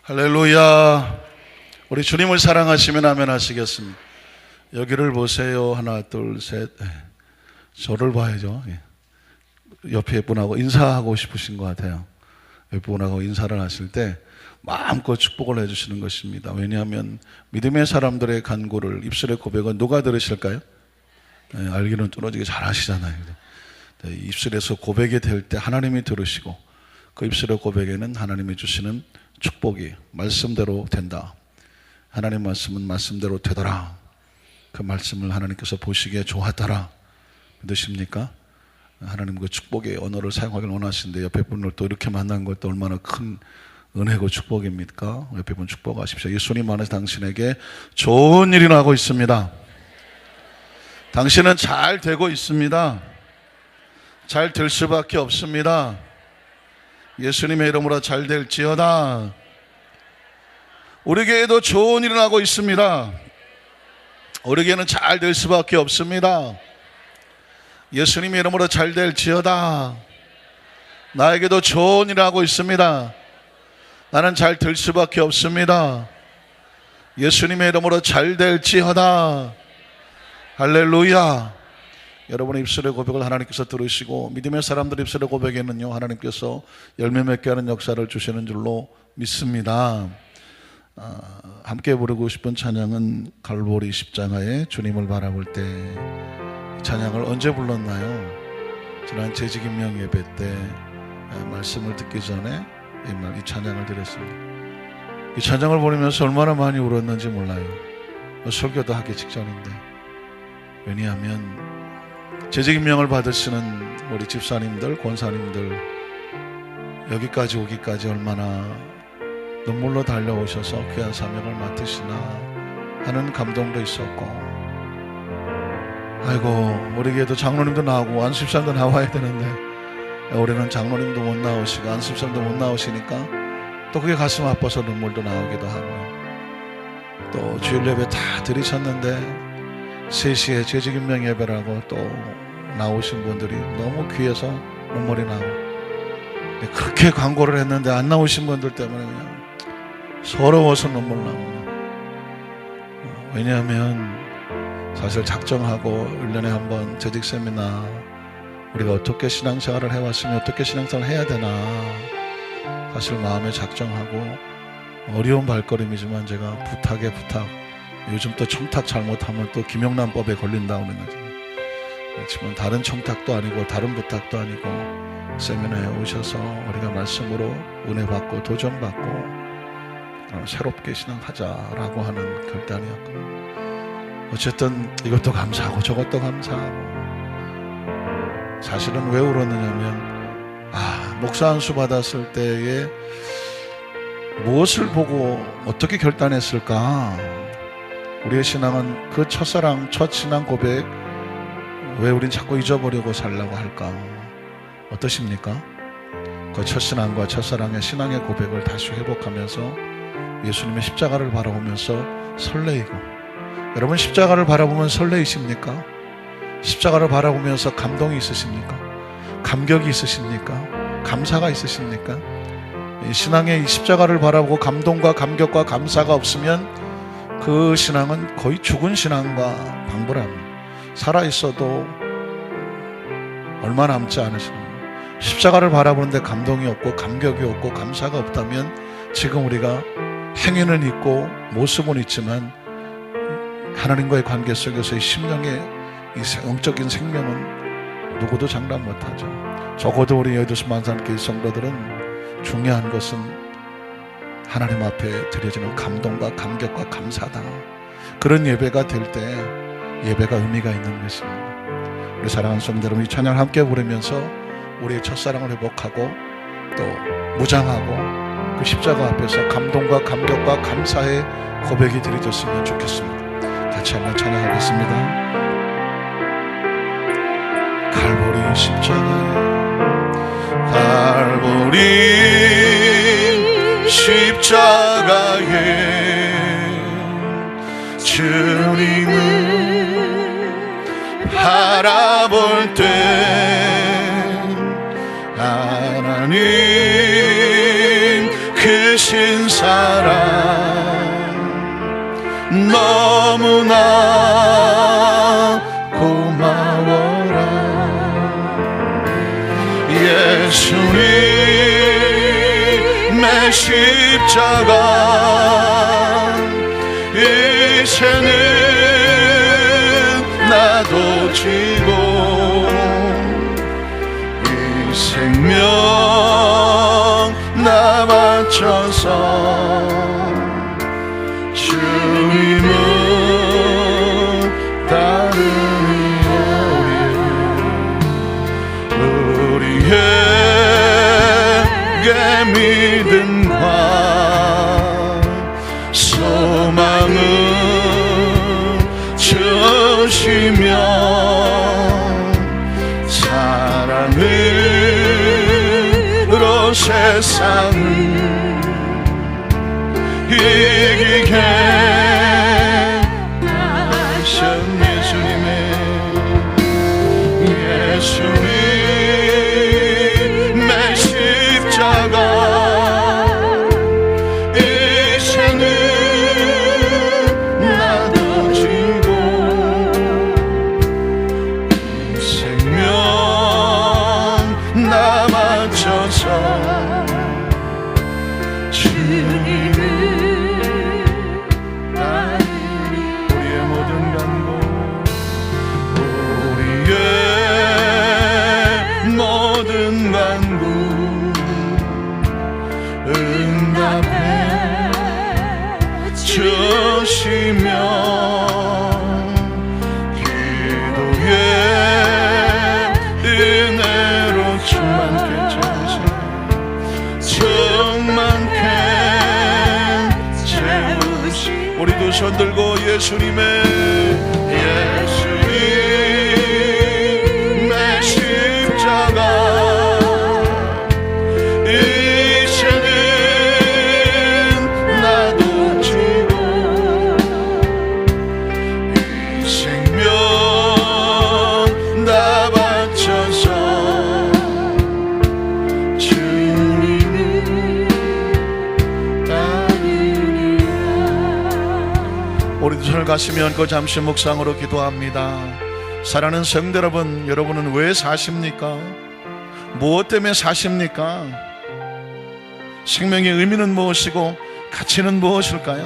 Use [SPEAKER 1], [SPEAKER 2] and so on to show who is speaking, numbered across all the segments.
[SPEAKER 1] 할렐루야. 우리 주님을 사랑하시면 아멘 하시겠습니다. 여기를 보세요. 하나 둘 셋. 저를 봐야죠. 옆에 분하고 인사하고 싶으신 것 같아요. 옆에 분하고 인사를 하실 때 마음껏 축복을 해주시는 것입니다. 왜냐하면 믿음의 사람들의 간구를, 입술의 고백은 누가 들으실까요? 알기는 뚫어지게 잘 하시잖아요. 입술에서 고백이 될 때 하나님이 들으시고 그 입술의 고백에는 하나님이 주시는 축복이 말씀대로 된다. 하나님 말씀은 말씀대로 되더라. 그 말씀을 하나님께서 보시기에 좋았더라. 믿으십니까? 하나님 그 축복의 언어를 사용하길 원하시는데 옆에 분을 또 이렇게 만난 것도 얼마나 큰 은혜고 축복입니까? 옆에 분 축복하십시오. 예수님 안에서 당신에게 좋은 일이 나고 있습니다. 당신은 잘 되고 있습니다. 잘 될 수밖에 없습니다. 예수님의 이름으로 잘 될지어다. 우리에게도 좋은 일이 나고 있습니다. 우리에게는 잘 될 수밖에 없습니다. 예수님의 이름으로 잘 될지어다. 나에게도 좋은 일이 나고 있습니다. 나는 잘 될 수밖에 없습니다. 예수님의 이름으로 잘 될지어다. 할렐루야. 여러분의 입술의 고백을 하나님께서 들으시고 믿음의 사람들 입술의 고백에는요 하나님께서 열매 맺게 하는 역사를 주시는 줄로 믿습니다. 함께 부르고 싶은 찬양은 갈보리 십자가의 주님을 바라볼 때. 찬양을 언제 불렀나요? 지난 재직임명 예배 때 말씀을 듣기 전에 이 찬양을 드렸습니다. 이 찬양을 부르면서 얼마나 많이 울었는지 몰라요. 설교도 하기 직전인데. 왜냐하면 재직임명을 받으시는 우리 집사님들, 권사님들 여기까지 오기까지 얼마나 눈물로 달려오셔서 귀한 사명을 맡으시나 하는 감동도 있었고, 아이고 우리에게도 장로님도 나오고 안수집사님도 나와야 되는데 올해는 장로님도 못 나오시고 안수집사님도 못 나오시니까 또 그게 가슴 아파서 눈물도 나오기도 하고요. 또 주일 예배 다 들으셨는데 3시에 재직임명 예배라고 또 나오신 분들이 너무 귀해서 눈물이 나고, 그렇게 광고를 했는데 안 나오신 분들 때문에 그냥 서러워서 눈물 나고. 왜냐하면 사실 작정하고 1년에 한 번 재직 세미나 우리가 어떻게 신앙생활을 해왔으면 어떻게 신앙생활을 해야 되나 사실 마음에 작정하고 어려운 발걸음이지만 제가 부탁에 부탁, 요즘 또 청탁 잘못하면 또 김영란법에 걸린다고 그러는데, 그렇지만 다른 청탁도 아니고 다른 부탁도 아니고 세미나에 오셔서 우리가 말씀으로 은혜 받고 도전 받고 새롭게 신앙하자라고 하는 결단이었거든요. 어쨌든 이것도 감사하고 저것도 감사하고. 사실은 왜 울었느냐면 목사 안수 받았을 때에 무엇을 보고 어떻게 결단했을까. 우리의 신앙은 그 첫사랑, 첫 신앙 고백 왜 우린 자꾸 잊어버리고 살려고 할까? 어떠십니까? 그 첫신앙과 첫사랑의 신앙의 고백을 다시 회복하면서 예수님의 십자가를 바라보면서 설레이고. 여러분 십자가를 바라보면 설레이십니까? 십자가를 바라보면서 감동이 있으십니까? 감격이 있으십니까? 감사가 있으십니까? 이 신앙의 이 십자가를 바라보고 감동과 감격과 감사가 없으면 그 신앙은 거의 죽은 신앙과 방불합니다. 살아있어도 얼마 남지 않으시는 거예요. 십자가를 바라보는데 감동이 없고 감격이 없고 감사가 없다면 지금 우리가 행위는 있고 모습은 있지만 하나님과의 관계 속에서 이 심령의 이 영적인 생명은 누구도 장담 못하죠. 적어도 우리 여의도시 만산교회 성도들은 중요한 것은 하나님 앞에 드려지는 감동과 감격과 감사다. 그런 예배가 될 때 예배가 의미가 있는 것입니다. 우리 사랑하는 성도 여러분, 이 찬양을 함께 부르면서 우리의 첫사랑을 회복하고 또 무장하고 그 십자가 앞에서 감동과 감격과 감사의 고백이 드려졌으면 좋겠습니다. 같이 한번 찬양하겠습니다. 갈보리 십자가에, 갈보리 십자가에 주님을 바라볼 때 하나님 그 주신 사랑 너무나 고마워라. 예수님의 십자가 이제는 나도 지고 이 생명 나 바쳐서 주님은 따르리라. 우리에게 믿음과 소망을 주시며 사랑으로 세상을 이기게 하신 예수님의 십자가 이제는 나도 지고 이 생명 나 바쳐서 주님을 우리의 모든 간구 우리의 모든 간구 응답해 주시며 기도의 은혜로 충만케 채우시. 우리 두 손 들고 예수님의 십자가 이제는 나도 지고 이 생명 나 바쳐서 주님을 따르리라. 우리 두 손을 가시며 얹고 잠시 묵상으로 기도합니다. 사랑하는 성도 여러분, 여러분은 왜 사십니까? 무엇 때문에 사십니까? 생명의 의미는 무엇이고 가치는 무엇일까요?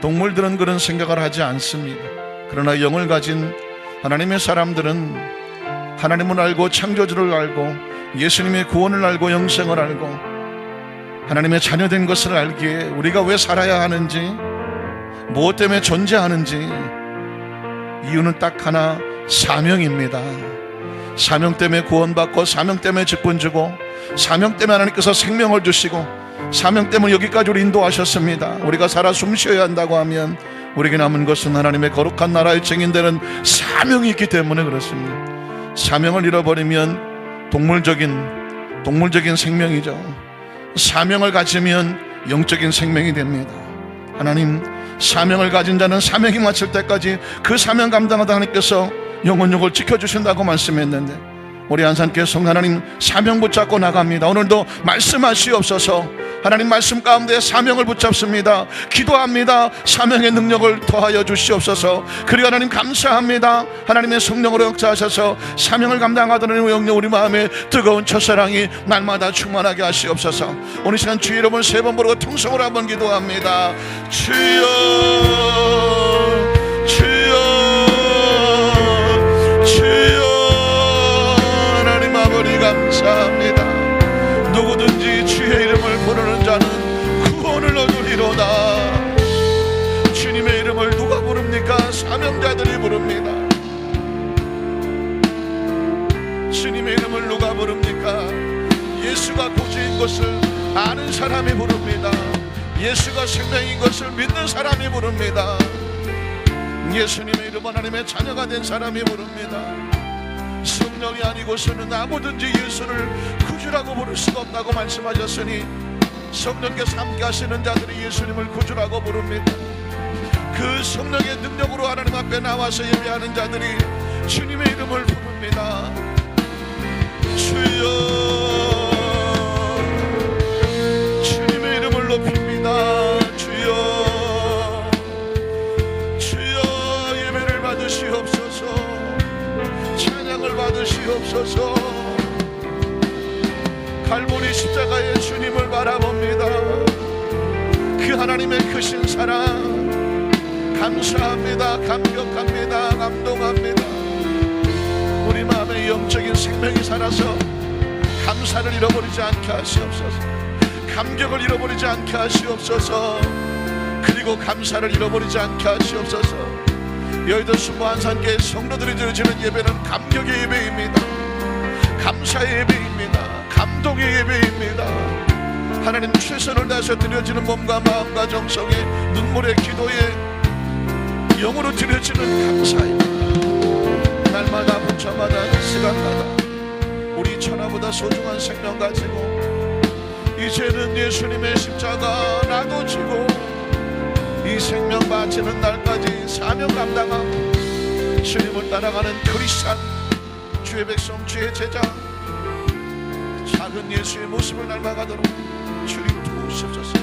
[SPEAKER 1] 동물들은 그런 생각을 하지 않습니다. 그러나 영을 가진 하나님의 사람들은 하나님을 알고 창조주를 알고 예수님의 구원을 알고 영생을 알고 하나님의 자녀된 것을 알기에 우리가 왜 살아야 하는지, 무엇 때문에 존재하는지 이유는 딱 하나, 사명입니다. 사명 때문에 구원받고 사명 때문에 직분 주고 사명 때문에 하나님께서 생명을 주시고 사명 때문에 여기까지 우리 인도하셨습니다. 우리가 살아 숨쉬어야 한다고 하면 우리에게 남은 것은 하나님의 거룩한 나라의 증인되는 사명이 있기 때문에 그렇습니다. 사명을 잃어버리면 동물적인 생명이죠. 사명을 가지면 영적인 생명이 됩니다. 하나님, 사명을 가진 자는 사명이 마칠 때까지 그 사명 감당하다 하나님께서 영혼육을 지켜주신다고 말씀했는데 우리 안산교회 성도 하나님, 사명 붙잡고 나갑니다. 오늘도 말씀하시옵소서. 하나님 말씀 가운데 사명을 붙잡습니다. 기도합니다. 사명의 능력을 더하여 주시옵소서. 그리고 하나님 감사합니다. 하나님의 성령으로 역사하셔서 사명을 감당하던 영령 우리 마음에 뜨거운 첫사랑이 날마다 충만하게 하시옵소서. 오늘 시간 주의 이름을 세 번 부르고 통성으로 한번 기도합니다. 주여, 주여, 주여. 하나님 아버지 감사합니다. 누구든지 주의 이름을 부르는 자는 구원을 얻으리로다. 주님의 이름을 누가 부릅니까? 사명자들이 부릅니다. 주님의 이름을 누가 부릅니까? 예수가 구주인 것을 아는 사람이 부릅니다. 예수가 생명인 것을 믿는 사람이 부릅니다. 예수님의 이름 하나님의 자녀가 된 사람이 부릅니다. 성령이 아니고서는 아무든지 예수를 구주라고 부를 수가 없다고 말씀하셨으니 성령께서 함께 하시는 자들이 예수님을 구주라고 부릅니다. 그 성령의 능력으로 하나님 앞에 나와서 예배하는 자들이 주님의 이름을 부릅니다. 주여, 주님의 이름을 십자가의 주님을 바라봅니다. 그 하나님의 크신 사랑 감사합니다. 감격합니다. 감동합니다. 우리 마음에 영적인 생명이 살아서 감사를 잃어버리지 않게 하시옵소서. 감격을 잃어버리지 않게 하시옵소서. 그리고 감사를 잃어버리지 않게 하시옵소서. 여의도 수모한산교회 성도들이 드려지는 예배는 감격의 예배입니다. 감사의 예배입니다. 감동의 예배입니다. 하나님 최선을 다해서 드려지는 몸과 마음과 정성에 눈물의 기도에 영으로 드려지는 감사입니다. 날마다 분차마다 시간마다 우리 천하보다 소중한 생명 가지고 이제는 예수님의 십자가 나도 지고 이 생명 바치는 날까지 사명 감당하고 주님을 따라가는 크리스찬 주의 백성 주의 제자 작은 예수의 모습을 닮아가도록 주님 도우시옵소서.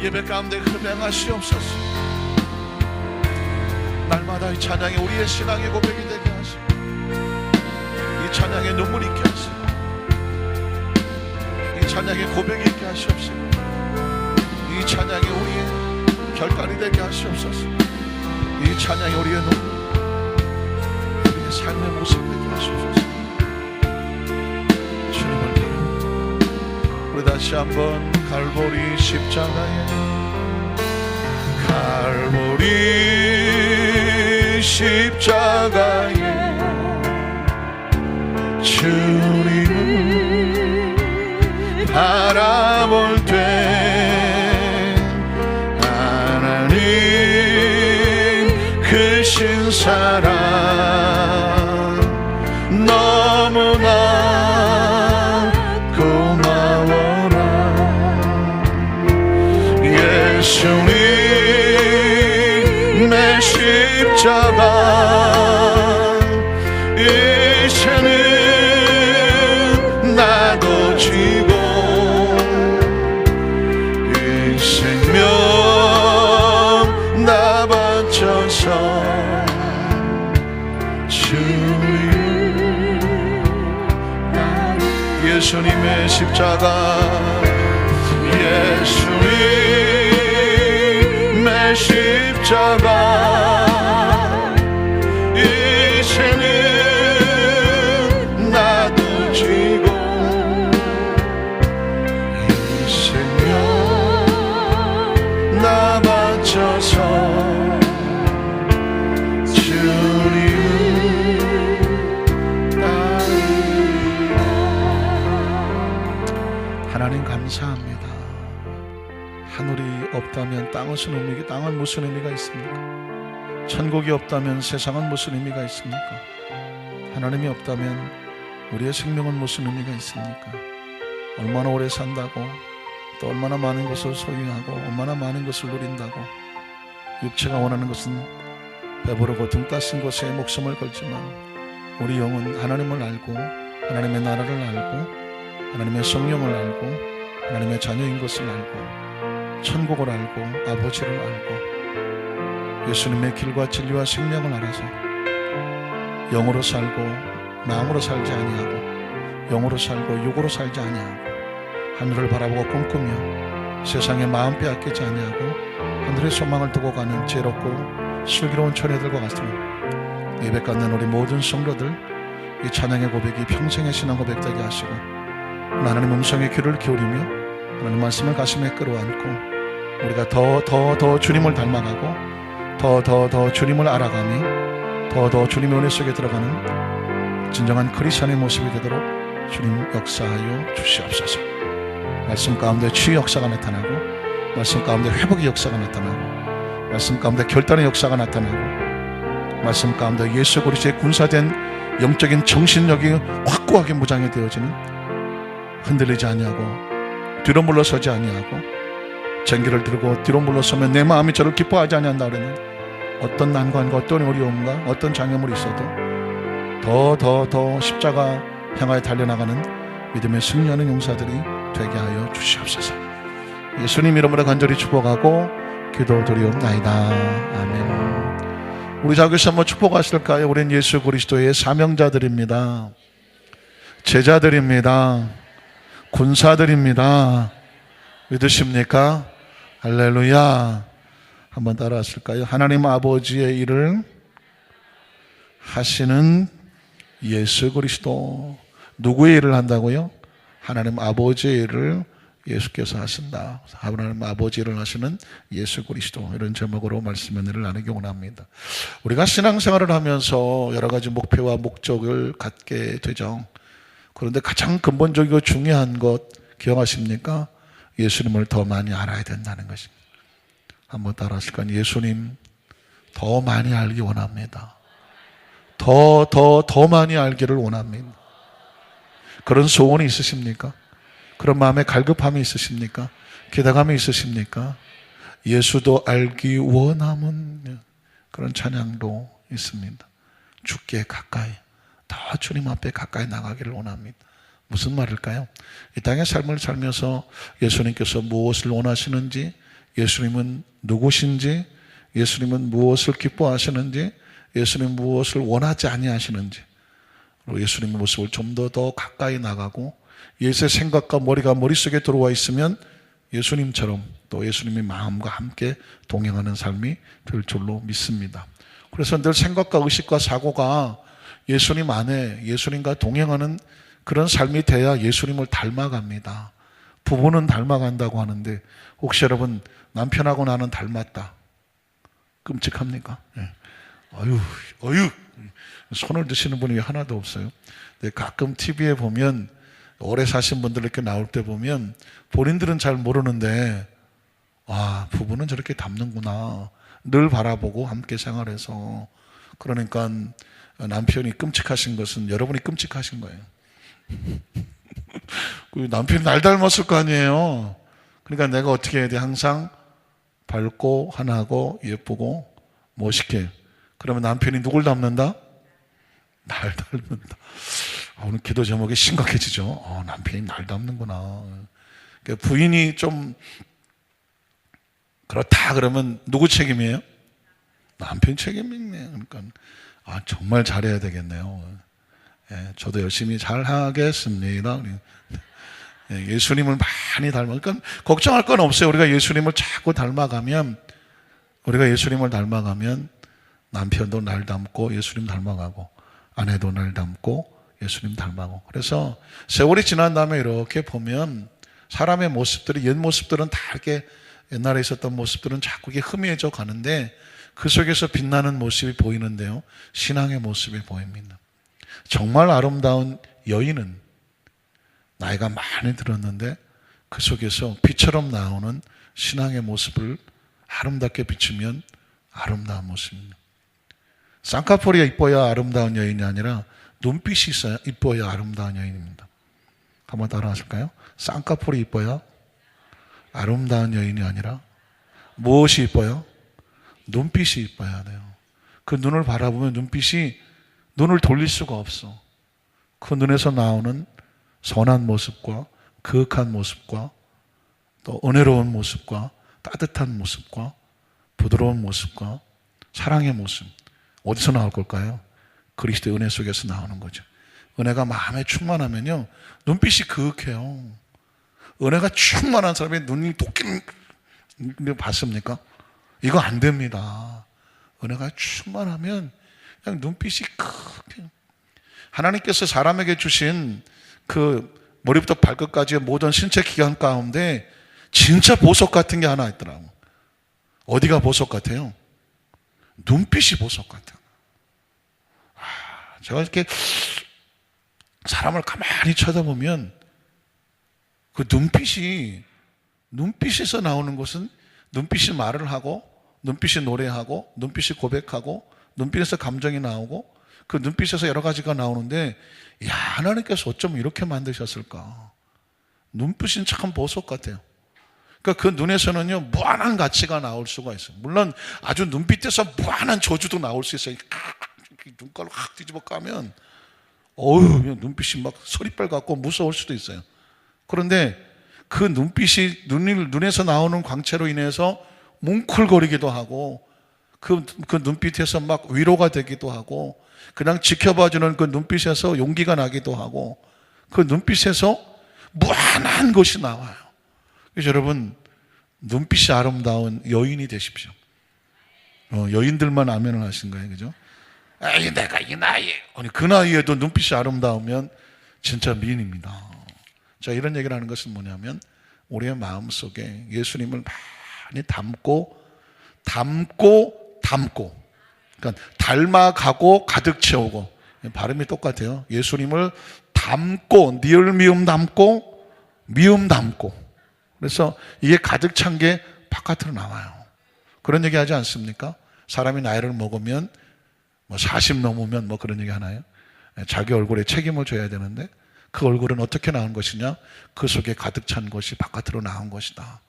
[SPEAKER 1] 예배 가운데 흠행하시옵소서. 날마다 이 찬양이 우리의 신앙의 고백이 되게 하시고 이 찬양에 눈물이 있게 하시고 이 찬양에 고백이 있게 하시옵소서. 이 찬양이 우리의 결단이 되게 하시옵소서. 이 찬양이 우리의 눈물 우리의 삶의 모습 되게 하시옵소서. 주님을 바랍니다. 우리 다시 한번 갈보리 십자가에 갈보리 십자가에 주님을 바라볼 때 하나님 크신 사랑 너무나 고마워라. 예수님의 십자가 이제는 나도 지고 이 생명 나 바쳐서 주님 예수님의 십자가 예수님의 십자가 이제는 나도 지고 이 생명 나 바쳐서 하나님 감사합니다. 하늘이 없다면 땅은 무슨 의미가 있습니까? 천국이 없다면 세상은 무슨 의미가 있습니까? 하나님이 없다면 우리의 생명은 무슨 의미가 있습니까? 얼마나 오래 산다고 또 얼마나 많은 것을 소유하고 얼마나 많은 것을 누린다고 육체가 원하는 것은 배부르고 등 따신 곳에 목숨을 걸지만 우리 영은 하나님을 알고 하나님의 나라를 알고 하나님의 성령을 알고 하나님의 자녀인 것을 알고 천국을 알고 아버지를 알고 예수님의 길과 진리와 생명을 알아서 영으로 살고 마음으로 살지 아니하고 영으로 살고 육으로 살지 아니하고 하늘을 바라보고 꿈꾸며 세상에 마음 빼앗기지 아니하고 하늘의 소망을 두고 가는 지혜롭고 슬기로운 처녀들과 같으며 예배 갖는 우리 모든 성도들 이 찬양의 고백이 평생의 신앙 고백 되게 하시고 하나님 음성의 귀를 기울이며 하나님 말씀을 가슴에 끌어안고 우리가 더 주님을 닮아가고 더 주님을 알아가며 더 주님의 은혜 속에 들어가는 진정한 크리스천의 모습이 되도록 주님 역사하여 주시옵소서. 말씀 가운데 치유 역사가 나타나고 말씀 가운데 회복의 역사가 나타나고 말씀 가운데 결단의 역사가 나타나고 말씀 가운데 예수 그리스도의 군사된 영적인 정신력이 확고하게 무장이 되어지는 흔들리지 아니하고 뒤로 물러서지 아니하고 전기를 들고 뒤로 물러서면 내 마음이 저를 기뻐하지 아니한다 그러는 어떤 난관과 어떤 어려움과 어떤 장애물이 있어도 더 십자가 향하여 달려나가는 믿음의 승리하는 용사들이 되게 하여 주시옵소서. 예수님 이름으로 간절히 축복하고 기도드리옵나이다. 아멘. 우리 자교시 한번 축복하실까요? 우린 예수 그리스도의 사명자들입니다. 제자들입니다. 군사들입니다. 믿으십니까? 할렐루야. 한번 따라하실까요? 하나님 아버지의 일을 하시는 예수 그리스도. 누구의 일을 한다고요? 하나님 아버지의 일을 예수께서 하신다. 하나님 아버지 일을 하시는 예수 그리스도. 이런 제목으로 말씀 은혜를 나누기 원합니다. 우리가 신앙생활을 하면서 여러 가지 목표와 목적을 갖게 되죠. 그런데 가장 근본적이고 중요한 것 기억하십니까? 예수님을 더 많이 알아야 된다는 것입니다. 한번 따라하실까요? 예수님 더 많이 알기 원합니다. 더 많이 알기를 원합니다. 그런 소원이 있으십니까? 그런 마음의 갈급함이 있으십니까? 기대감이 있으십니까? 예수도 알기 원함은 그런 찬양도 있습니다. 주께 가까이, 더 주님 앞에 가까이 나가기를 원합니다. 무슨 말일까요? 이 땅의 삶을 살면서 예수님께서 무엇을 원하시는지, 예수님은 누구신지, 예수님은 무엇을 기뻐하시는지, 예수님 무엇을 원하지 아니하시는지, 예수님의 모습을 좀 더 가까이 나가고 예수의 생각과 머리가 머릿속에 들어와 있으면 예수님처럼 또 예수님의 마음과 함께 동행하는 삶이 될 줄로 믿습니다. 그래서 늘 생각과 의식과 사고가 예수님 안에 예수님과 동행하는 그런 삶이 돼야 예수님을 닮아갑니다. 부부는 닮아간다고 하는데 혹시 여러분 남편하고 나는 닮았다. 끔찍합니까? 네. 어휴 손을 드시는 분이 하나도 없어요. 근데 가끔 TV에 보면 오래 사신 분들 이렇게 나올 때 보면 본인들은 잘 모르는데 부부는 저렇게 닮는구나 늘 바라보고 함께 생활해서, 그러니까 남편이 끔찍하신 것은 여러분이 끔찍하신 거예요. 남편이 날 닮았을 거 아니에요. 그러니까 내가 어떻게 해야 돼? 항상 밝고 환하고 예쁘고 멋있게. 그러면 남편이 누굴 닮는다? 날 닮는다. 오늘 기도 제목이 심각해지죠. 남편이 날 닮는구나. 그러니까 부인이 좀 그렇다 그러면 누구 책임이에요? 남편 책임이네. 그러니까 정말 잘해야 되겠네요. 저도 열심히 잘 하겠습니다. 예수님을 많이 닮아. 그러니까 걱정할 건 없어요. 우리가 예수님을 자꾸 닮아가면 남편도 날 닮고 예수님 닮아가고, 아내도 날 닮고 예수님 닮아가고. 그래서 세월이 지난 다음에 이렇게 보면 사람의 모습들이, 옛 모습들은 다 이렇게 옛날에 있었던 모습들은 자꾸 이게 희미해져 가는데 그 속에서 빛나는 모습이 보이는데요, 신앙의 모습이 보입니다. 정말 아름다운 여인은 나이가 많이 들었는데 그 속에서 빛처럼 나오는 신앙의 모습을 아름답게 비추면 아름다운 모습입니다. 쌍꺼풀이 이뻐야 아름다운 여인이 아니라 눈빛이 있어야 이뻐야 아름다운 여인입니다. 한번 따라 하실까요? 쌍꺼풀이 이뻐야 아름다운 여인이 아니라 무엇이 이뻐요? 눈빛이 이뻐야 돼요. 그 눈을 바라보면 눈을 돌릴 수가 없어. 그 눈에서 나오는 선한 모습과 그윽한 모습과 또 은혜로운 모습과 따뜻한 모습과 부드러운 모습과 사랑의 모습, 어디서 나올 걸까요? 그리스도의 은혜 속에서 나오는 거죠. 은혜가 마음에 충만하면요, 눈빛이 그윽해요. 은혜가 충만한 사람의 눈이 도끼는 봤습니까? 이거 안 됩니다. 은혜가 충만하면 그냥 눈빛이 그윽해요. 하나님께서 사람에게 주신 그 머리부터 발끝까지의 모든 신체 기관 가운데 진짜 보석 같은 게 하나 있더라고요. 어디가 보석 같아요? 눈빛이 보석 같아요. 제가 이렇게 사람을 가만히 쳐다보면 그 눈빛에서 나오는 것은 눈빛이 말을 하고, 눈빛이 노래하고, 눈빛이 고백하고, 눈빛에서 감정이 나오고, 그 눈빛에서 여러 가지가 나오는데, 하나님께서 어쩜 이렇게 만드셨을까? 눈빛은 참 보석 같아요. 그러니까 그 눈에서는요, 무한한 가치가 나올 수가 있어요. 물론 아주 눈빛에서 무한한 저주도 나올 수 있어요. 눈가를 확 뒤집어 까면 눈빛이 막 서리빨 같고 무서울 수도 있어요. 그런데 그 눈빛이 눈에서 나오는 광채로 인해서 뭉클거리기도 하고, 그 눈빛에서 막 위로가 되기도 하고, 그냥 지켜봐주는 그 눈빛에서 용기가 나기도 하고, 그 눈빛에서 무한한 것이 나와요. 그래서 여러분, 눈빛이 아름다운 여인이 되십시오. 여인들만 아멘을 하신 거예요. 그죠? 에이, 내가 이 나이에. 아니, 그 나이에도 눈빛이 아름다우면 진짜 미인입니다. 자, 이런 얘기를 하는 것은 뭐냐면, 우리의 마음 속에 예수님을 많이 담고, 그러니까 닮아가고 가득 채우고, 발음이 똑같아요. 예수님을 담고, 니을 미음 담고, 미음 담고. 그래서 이게 가득 찬 게 바깥으로 나와요. 그런 얘기 하지 않습니까? 사람이 나이를 먹으면, 40 넘으면 그런 얘기 하나요? 자기 얼굴에 책임을 져야 되는데, 그 얼굴은 어떻게 나온 것이냐? 그 속에 가득 찬 것이 바깥으로 나온 것이다.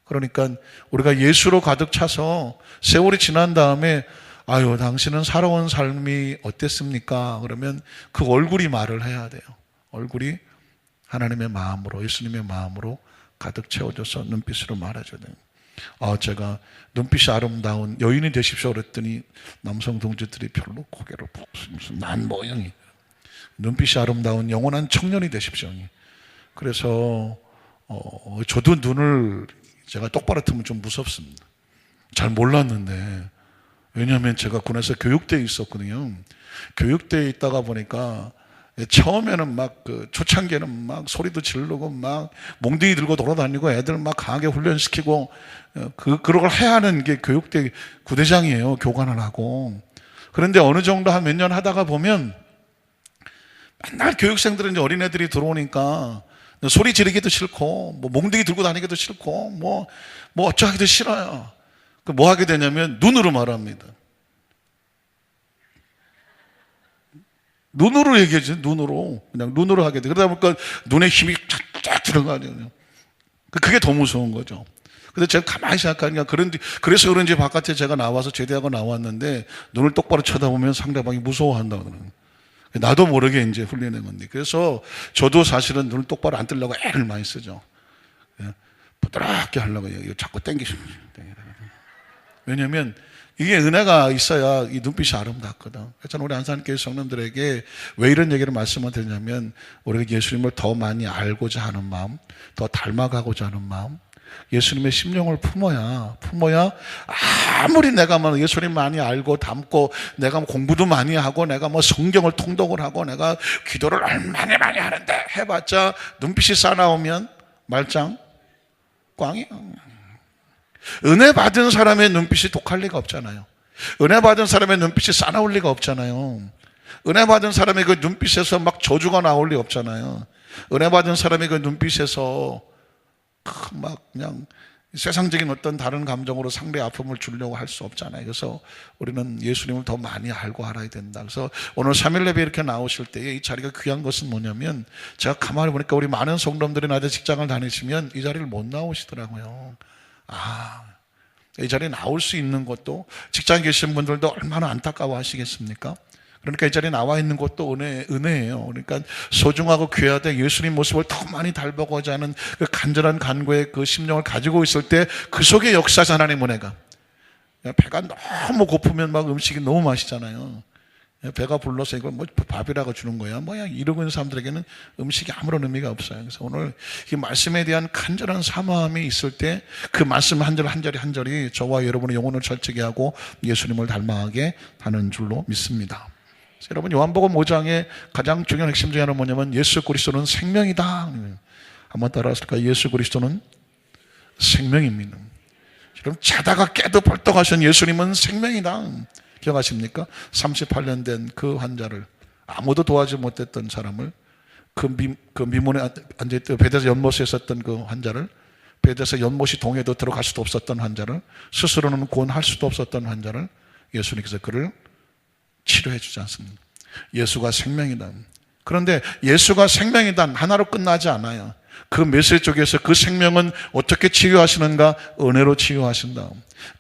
[SPEAKER 1] 그러니까 우리가 예수로 가득 차서 세월이 지난 다음에 아유, 당신은 살아온 삶이 어땠습니까? 그러면 그 얼굴이 말을 해야 돼요. 얼굴이 하나님의 마음으로, 예수님의 마음으로 가득 채워져서 눈빛으로 말해줘야 돼요. 제가 눈빛이 아름다운 여인이 되십시오 그랬더니 남성 동지들이 별로 고개를 무슨 난 모양이 눈빛이 아름다운 영원한 청년이 되십시오. 그래서 저도 눈을 제가 똑바로 뜨면 좀 무섭습니다. 잘 몰랐는데, 왜냐하면 제가 군에서 교육대에 있었거든요. 교육대에 있다가 보니까 처음에는 초창기에는 소리도 지르고 몽둥이 들고 돌아다니고 애들 강하게 훈련시키고 그런 걸 해야 하는 게 교육대 구대장이에요. 교관을 하고. 그런데 어느 정도 한 몇 년 하다가 보면 맨날 교육생들은 이제 어린애들이 들어오니까 소리 지르기도 싫고 몽둥이 들고 다니기도 싫고 어쩌기도 싫어요. 뭐 하게 되냐면 눈으로 말합니다. 눈으로 얘기하지. 그냥 눈으로 하게 돼. 그러다 보니까 눈에 힘이 쫙 들어가요. 그게 더 무서운 거죠. 근데 제가 가만히 생각하니까 그래서 그런지 바깥에 제가 나와서 제대하고 나왔는데 눈을 똑바로 쳐다보면 상대방이 무서워한다고 그러는 거예요. 나도 모르게 이제 훈련한 건데. 그래서 저도 사실은 눈을 똑바로 안 뜨려고 애를 많이 쓰죠. 부드럽게 하려고 이거 자꾸 땡기시면. 왜냐면 이게 은혜가 있어야 이 눈빛이 아름답거든. 그래서 우리 안산교회 성도들에게 왜 이런 얘기를 말씀을 드리냐면, 우리가 예수님을 더 많이 알고자 하는 마음, 더 닮아가고자 하는 마음, 예수님의 심령을 품어야 아무리 내가 예수님 많이 알고 담고 내가 공부도 많이 하고 내가 성경을 통독을 하고 내가 기도를 얼마나 많이 하는데 해봤자 눈빛이 싸나오면 말짱 꽝이에요. 은혜 받은 사람의 눈빛이 독할 리가 없잖아요. 은혜 받은 사람의 눈빛이 싸나울 리가 없잖아요. 은혜 받은 사람의 그 눈빛에서 저주가 나올 리 없잖아요. 은혜 받은 사람의 그 눈빛에서 그냥 세상적인 어떤 다른 감정으로 상대의 아픔을 주려고 할 수 없잖아요. 그래서 우리는 예수님을 더 많이 알고 알아야 된다. 그래서 오늘 3일 예배 이렇게 나오실 때 이 자리가 귀한 것은 뭐냐면, 제가 가만히 보니까 우리 많은 성도들이 낮에 직장을 다니시면 이 자리를 못 나오시더라고요. 이 자리에 나올 수 있는 것도, 직장에 계신 분들도 얼마나 안타까워 하시겠습니까? 그러니까 이 자리에 나와 있는 것도 은혜예요. 그러니까 소중하고 귀하되 예수님 모습을 더 많이 닮아가고자 하는 그 간절한 간구의 그 심령을 가지고 있을 때 그 속에 역사자 하나님 은혜가. 배가 너무 고프면 음식이 너무 맛있잖아요. 배가 불러서 이걸 밥이라고 주는 거야 이러고 있는 사람들에게는 음식이 아무런 의미가 없어요. 그래서 오늘 이 말씀에 대한 간절한 사모함이 있을 때 그 말씀 한 절 한 절이 저와 여러분의 영혼을 철저하게 하고 예수님을 닮아가게 하는 줄로 믿습니다. 여러분, 요한복음 5장의 가장 중요한 핵심 중에 하나는 뭐냐면 예수 그리스도는 생명이다. 한번 따라하실까요? 예수 그리스도는 생명입니다. 여러분, 자다가 깨도 벌떡 하신 예수님은 생명이다. 기억하십니까? 38년 된 그 환자를, 아무도 도와주지 못했던 사람을, 그 미문에 앉아있던 베데스다 연못에 있었던 그 환자를, 베데스다 연못이 동해도 들어갈 수도 없었던 환자를, 스스로는 구원할 수도 없었던 환자를 예수님께서 그를 치료해 주지 않습니다. 예수가 생명이다. 그런데 예수가 생명이다 하나로 끝나지 않아요. 그 메시지 쪽에서 그 생명은 어떻게 치유하시는가? 은혜로 치유하신다.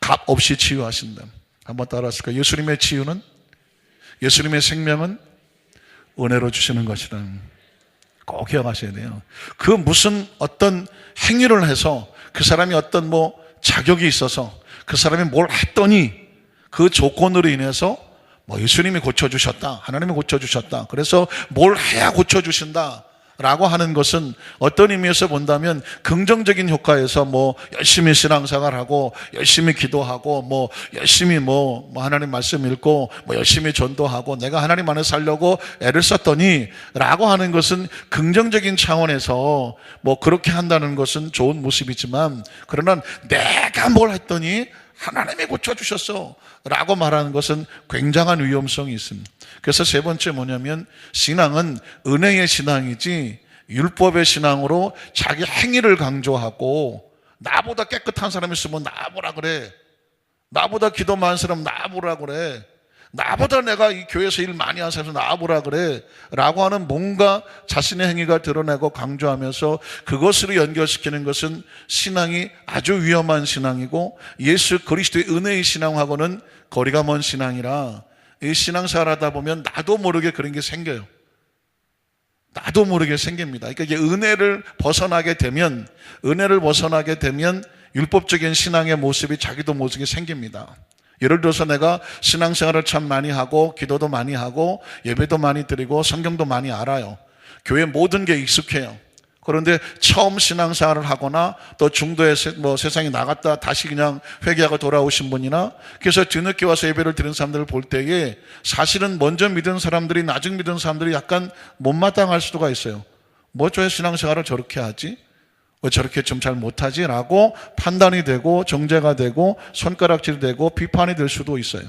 [SPEAKER 1] 값 없이 치유하신다. 한번 따라하실까요? 예수님의 치유는, 예수님의 생명은 은혜로 주시는 것이다. 꼭 기억하셔야 돼요. 그 무슨 어떤 행위를 해서 그 사람이 어떤 자격이 있어서 그 사람이 뭘 했더니 그 조건으로 인해서 예수님이 고쳐주셨다, 하나님이 고쳐주셨다, 그래서 뭘 해야 고쳐주신다, 라고 하는 것은 어떤 의미에서 본다면 긍정적인 효과에서 뭐 열심히 신앙생활하고 열심히 기도하고 뭐 열심히 뭐 하나님 말씀 읽고 뭐 열심히 전도하고 내가 하나님 안에 살려고 애를 썼더니 라고 하는 것은 긍정적인 차원에서 뭐 그렇게 한다는 것은 좋은 모습이지만, 그러나 내가 뭘 했더니 하나님이 고쳐주셨어 라고 말하는 것은 굉장한 위험성이 있습니다. 그래서 세 번째 뭐냐면, 신앙은 은혜의 신앙이지 율법의 신앙으로 자기 행위를 강조하고, 나보다 깨끗한 사람이 있으면 나보라 그래, 나보다 기도 많은 사람 나보라 그래, 나보다 내가 이 교회에서 일 많이 한 사람 나보라 그래 라고 하는 뭔가 자신의 행위가 드러내고 강조하면서 그것으로 연결시키는 것은 신앙이 아주 위험한 신앙이고, 예수 그리스도의 은혜의 신앙하고는 거리가 먼 신앙이라, 이 신앙생활 하다 보면 나도 모르게 그런 게 생겨요. 나도 모르게 생깁니다. 그러니까 이제 은혜를 벗어나게 되면 율법적인 신앙의 모습이 자기도 모르게 생깁니다. 예를 들어서 내가 신앙생활을 참 많이 하고 기도도 많이 하고 예배도 많이 드리고 성경도 많이 알아요. 교회 모든 게 익숙해요. 그런데 처음 신앙생활을 하거나 또 중도에 세상에 나갔다 다시 그냥 회개하고 돌아오신 분이나, 그래서 뒤늦게 와서 예배를 드리는 사람들을 볼 때에 사실은 먼저 믿은 사람들이 나중 믿은 사람들이 약간 못마땅할 수가 있어요. 뭐 저 신앙생활을 저렇게 하지? 왜 저렇게 좀 잘 못하지? 라고 판단이 되고 정죄가 되고 손가락질이 되고 비판이 될 수도 있어요.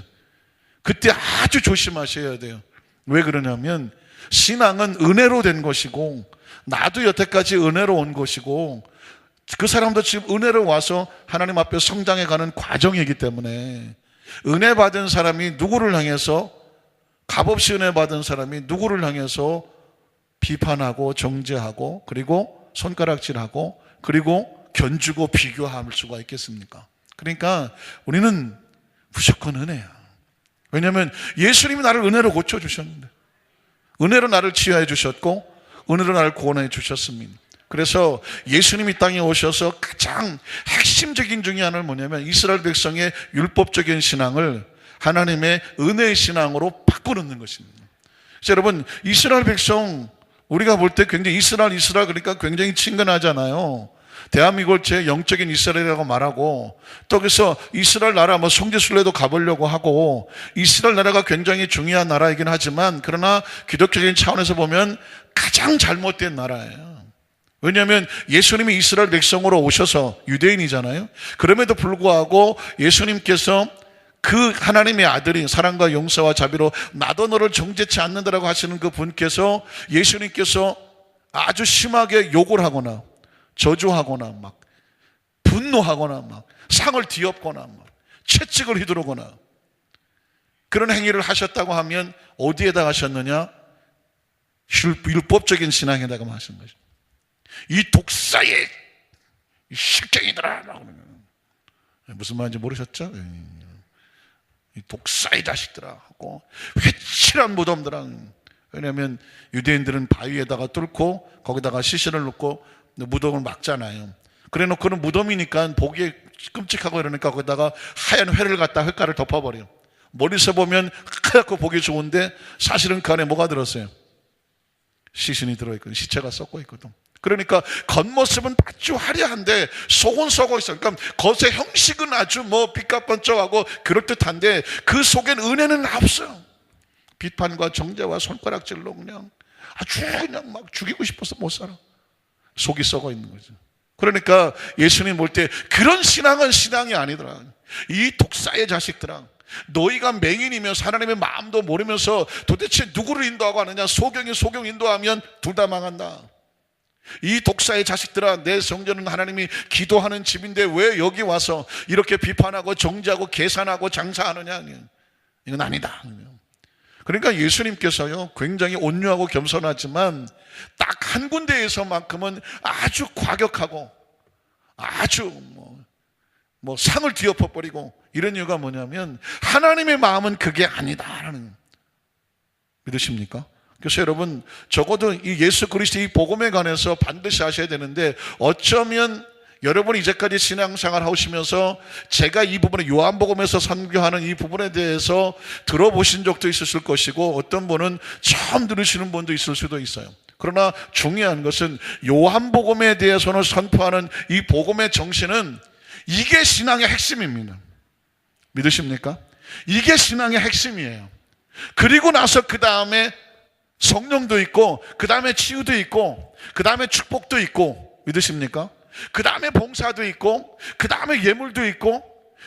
[SPEAKER 1] 그때 아주 조심하셔야 돼요. 왜 그러냐면 신앙은 은혜로 된 것이고, 나도 여태까지 은혜로 온 것이고, 그 사람도 지금 은혜로 와서 하나님 앞에 성장해가는 과정이기 때문에, 은혜 받은 사람이 누구를 향해서, 값없이 은혜 받은 사람이 누구를 향해서 비판하고 정죄하고 그리고 손가락질하고 그리고 견주고 비교할 수가 있겠습니까? 그러니까 우리는 무조건 은혜야. 왜냐하면 예수님이 나를 은혜로 고쳐주셨는데, 은혜로 나를 치유해 주셨고 은혜로 나를 구원해 주셨습니다. 그래서 예수님이 땅에 오셔서 가장 핵심적인 중에 하나는 뭐냐면, 이스라엘 백성의 율법적인 신앙을 하나님의 은혜의 신앙으로 바꾸는 것입니다. 그래서 여러분, 이스라엘 백성, 우리가 볼 때 굉장히 이스라엘 그러니까 굉장히 친근하잖아요. 대한민국을 제 영적인 이스라엘이라고 말하고, 또 그래서 이스라엘 나라 성지순례도 가보려고 하고, 이스라엘 나라가 굉장히 중요한 나라이긴 하지만, 그러나 기독교적인 차원에서 보면 가장 잘못된 나라예요. 왜냐하면 예수님이 이스라엘 백성으로 오셔서 유대인이잖아요. 그럼에도 불구하고 예수님께서 그 하나님의 아들이 사랑과 용서와 자비로 나도 너를 정죄치 않는다라고 하시는 그 분께서, 예수님께서 아주 심하게 욕을 하거나 저주하거나 막 분노하거나 막 상을 뒤엎거나 막 채찍을 휘두르거나 그런 행위를 하셨다고 하면 어디에다 하셨느냐? 율법적인 신앙에다가 하신 거죠. 이 독사의 식쟁이들아, 무슨 말인지 모르셨죠? 이 독사의 자식들아 하고, 회칠한 무덤들아. 왜냐하면 유대인들은 바위에다가 뚫고 거기다가 시신을 넣고 무덤을 막잖아요. 그래 놓고는 무덤이니까 보기에 끔찍하고 이러니까 거기다가 하얀 회를 갖다 흙가를 덮어버려요. 멀리서 보면 하얗고 보기 좋은데 사실은 그 안에 뭐가 들었어요? 시신이 들어있거든. 시체가 썩고 있거든. 그러니까 겉모습은 아주 화려한데 속은 썩어 있어요. 그러니까 겉의 형식은 아주 빛깔번쩍하고 그럴듯한데 그 속엔 은혜는 없어요. 비판과 정죄와 손가락질로 그냥 아주 그냥 막 죽이고 싶어서 못 살아. 속이 썩어 있는 거죠. 그러니까 예수님 볼 때 그런 신앙은 신앙이 아니더라. 이 독사의 자식들아, 너희가 맹인이면서 하나님의 마음도 모르면서 도대체 누구를 인도하고 하느냐? 소경이 소경 인도하면 둘 다 망한다. 이 독사의 자식들아, 내 성전은 하나님이 기도하는 집인데 왜 여기 와서 이렇게 비판하고 정죄하고 계산하고 장사하느냐? 이건 아니다. 그러니까 예수님께서요, 굉장히 온유하고 겸손하지만 딱 한 군데에서만큼은 아주 과격하고 아주 상을 뒤엎어버리고, 이런 이유가 뭐냐면 하나님의 마음은 그게 아니다라는, 믿으십니까? 그래서 여러분, 적어도 이 예수 그리스도의 복음에 관해서 반드시 아셔야 되는데, 어쩌면 여러분이 이제까지 신앙생활 하시면서 제가 이 부분에 요한복음에서 선교하는 이 부분에 대해서 들어보신 적도 있으실 것이고, 어떤 분은 처음 들으시는 분도 있을 수도 있어요. 그러나 중요한 것은 요한복음에 대해서는 선포하는 이 복음의 정신은 이게 신앙의 핵심입니다. 믿으십니까? 이게 신앙의 핵심이에요. 그리고 나서 그 다음에 성령도 있고, 그 다음에 치유도 있고, 그 다음에 축복도 있고, 믿으십니까? 그 다음에 봉사도 있고, 그 다음에 예물도 있고,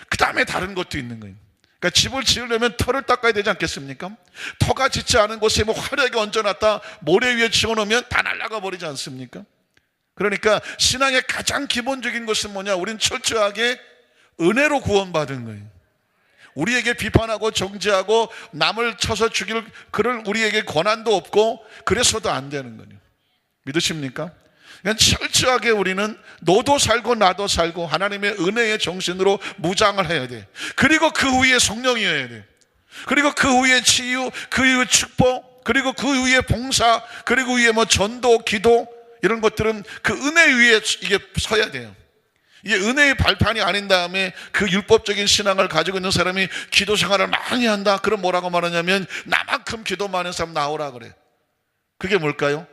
[SPEAKER 1] 그 다음에 다른 것도 있는 거예요. 그러니까 집을 지으려면 터를 닦아야 되지 않겠습니까? 터가 짓지 않은 곳에 뭐 화려하게 얹어놨다 모래 위에 치워놓으면 다 날아가 버리지 않습니까? 그러니까 신앙의 가장 기본적인 것은 뭐냐? 우린 철저하게 은혜로 구원받은 거예요. 우리에게 비판하고 정죄하고 남을 쳐서 죽일 그럴 우리에게 권한도 없고 그래서도 안 되는 거예요. 믿으십니까? 그러니까 철저하게 우리는 너도 살고 나도 살고 하나님의 은혜의 정신으로 무장을 해야 돼. 그리고 그 후에 성령이어야 돼. 그리고 그 후에 치유, 그 후에 축복, 그리고 그 후에 봉사, 그리고 위에 뭐 전도, 기도 이런 것들은 그 은혜 위에 이게 서야 돼요. 이게 은혜의 발판이 아닌 다음에 그 율법적인 신앙을 가지고 있는 사람이 기도 생활을 많이 한다. 그럼 뭐라고 말하냐면 나만큼 기도 많은 사람 나오라 그래. 그게 뭘까요?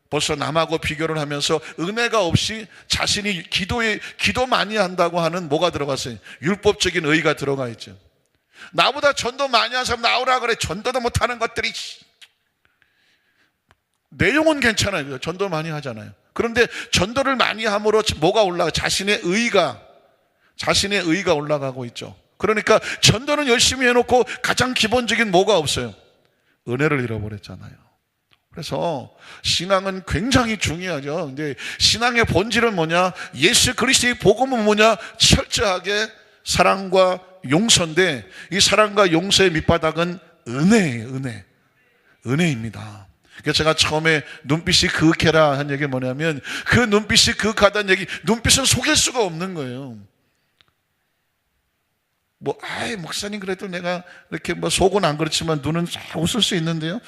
[SPEAKER 1] 벌써 남하고 비교를 하면서 은혜가 없이 자신이 기도 많이 한다고 하는 뭐가 들어갔어요? 율법적인 의가 들어가 있죠. 나보다 전도 많이 한 사람 나오라 그래. 전도도 못하는 것들이. 내용은 괜찮아요. 전도 많이 하잖아요. 그런데 전도를 많이 함으로 뭐가 올라가? 자신의 의가 올라가고 있죠. 그러니까 전도는 열심히 해놓고 가장 기본적인 뭐가 없어요? 은혜를 잃어버렸잖아요. 그래서 신앙은 굉장히 중요하죠. 근데 신앙의 본질은 뭐냐? 예수 그리스도의 복음은 뭐냐? 철저하게 사랑과 용서인데 이 사랑과 용서의 밑바닥은 은혜예요. 은혜입니다. 그래서 제가 처음에 눈빛이 그윽해라 한 얘기가 뭐냐면 그 눈빛이 그윽하다는 얘기, 눈빛은 속일 수가 없는 거예요. 목사님 그래도 내가 이렇게 속은 안 그렇지만 눈은 잘 웃을 수 있는데요.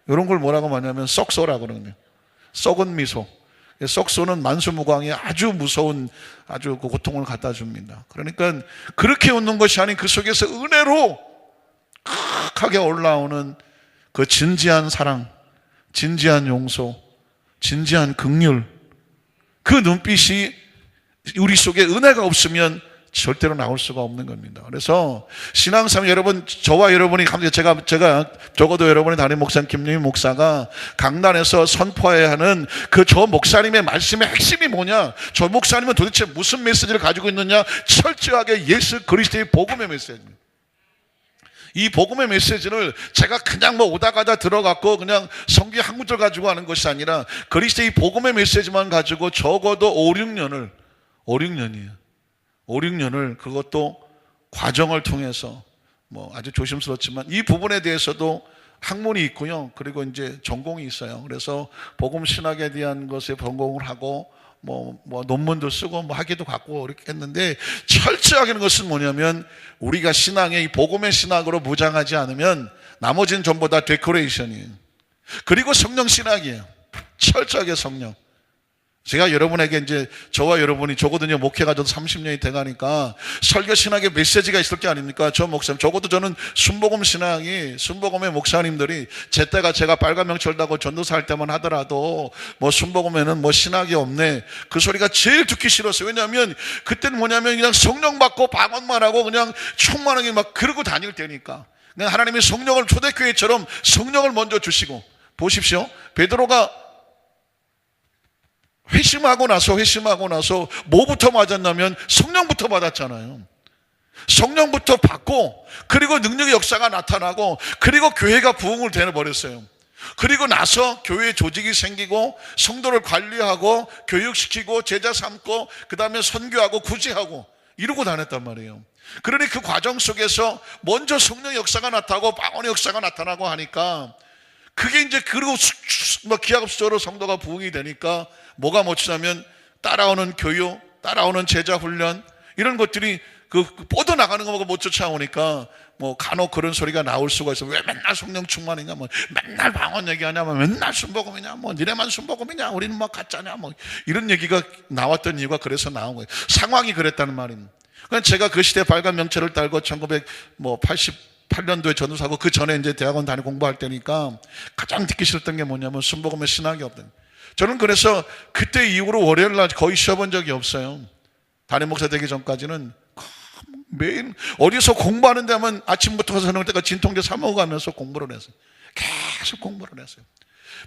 [SPEAKER 1] 이런 걸 뭐라고 말하냐면 썩소라 그러거든요. 썩은 미소. 썩소는 만수무강의 아주 무서운 아주 그 고통을 갖다 줍니다. 그러니까 그렇게 웃는 것이 아닌 그 속에서 은혜로 크게 올라오는 그 진지한 사랑, 진지한 용서, 진지한 긍휼, 그 눈빛이 우리 속에 은혜가 없으면 절대로 나올 수가 없는 겁니다. 그래서 신앙생활 여러분, 저와 여러분이 제가 적어도 여러분의 담임 목사 김유민 목사가 강단에서 선포해야 하는 그 저 목사님의 말씀의 핵심이 뭐냐? 저 목사님은 도대체 무슨 메시지를 가지고 있느냐? 철저하게 예수 그리스도의 복음의 메시지입니다. 이 복음의 메시지를 제가 그냥 오다 가다 들어갔고 그냥 성경 한 구절 가지고 하는 것이 아니라 그리스도의 복음의 메시지만 가지고 적어도 5-6년이에요. 5-6년을 그것도 과정을 통해서 아주 조심스럽지만 이 부분에 대해서도 학문이 있고요. 그리고 이제 전공이 있어요. 그래서 복음 신학에 대한 것에 전공을 하고 논문도 쓰고 학위도 갖고 이렇게 했는데 철저하게 하는 것은 뭐냐면 우리가 신앙의 이 복음의 신학으로 무장하지 않으면 나머지는 전부 다 데코레이션이에요. 그리고 성령 신학이에요. 철저하게 성령. 제가 여러분에게 이제 저와 여러분이 적어도 목회가 저도 30년이 돼가니까 설교 신학의 메시지가 있을 게 아닙니까? 저 목사님 적어도 저는 순복음의 목사님들이 제때가 제가 빨간 명철 다고 전도사 할 때만 하더라도 순복음에는 신학이 없네 그 소리가 제일 듣기 싫었어요. 왜냐하면 그때는 뭐냐면 그냥 성령 받고 방언만 하고 그냥 충만하게 그러고 다닐 때니까 그냥 하나님이 성령을 초대교회처럼 성령을 먼저 주시고 보십시오. 베드로가 회심하고 나서 뭐부터 맞았냐면 성령부터 받았잖아요. 성령부터 받고 그리고 능력의 역사가 나타나고 그리고 교회가 부흥을 되어버렸어요. 그리고 나서 교회 조직이 생기고 성도를 관리하고 교육시키고 제자 삼고 그 다음에 선교하고 구제하고 이러고 다녔단 말이에요. 그러니 그 과정 속에서 먼저 성령의 역사가 나타나고 방언의 역사가 나타나고 하니까 그게 이제 그리고 기하급수적으로 성도가 부흥이 되니까 뭐가 멈추냐면 따라오는 교육, 따라오는 제자 훈련 이런 것들이 뻗어나가는 거하고 못 쫓아오니까 간혹 그런 소리가 나올 수가 있어. 왜 맨날 성령 충만이냐, 맨날 방언 얘기하냐, 맨날 순복음이냐, 니네만 순복음이냐, 우리는 가짜냐, 이런 얘기가 나왔던 이유가 그래서 나온 거예요. 상황이 그랬다는 말입니다. 그러니까 제가 그 시대 빨간 명찰을 달고 1980 8년도에 전도사고 그 전에 이제 대학원 다니고 공부할 때니까 가장 듣기 싫었던 게 뭐냐면 순복음에 신학이 없다. 저는 그래서 그때 이후로 월요일 날 거의 쉬어본 적이 없어요. 담임 목사 되기 전까지는 매일 어디서 공부하는 데 하면 아침부터 저녁 때까지 진통제 사 먹어가면서 공부를 했어요. 계속 공부를 했어요.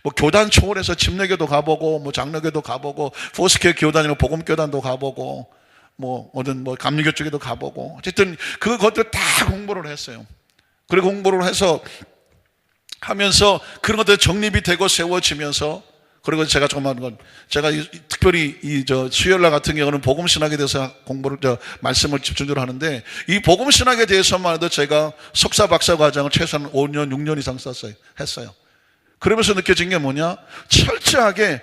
[SPEAKER 1] 뭐 교단 초월해서 집례교도 가보고 뭐 장로교도 가보고 포스케 교단이나 복음교단도 가보고 뭐 어떤 뭐 감리교 쪽에도 가보고 어쨌든 그것들 다 공부를 했어요. 그리고 공부를 해서 하면서 그런 것들 정립이 되고 세워지면서 그리고 제가 정말 제가 특별히 수요일날 같은 경우는 복음 신학에 대해서 공부를 말씀을 집중적으로 하는데 이 복음 신학에 대해서만 해도 제가 석사 박사 과정을 최소한 5년 6년 이상 했어요. 그러면서 느껴진 게 뭐냐? 철저하게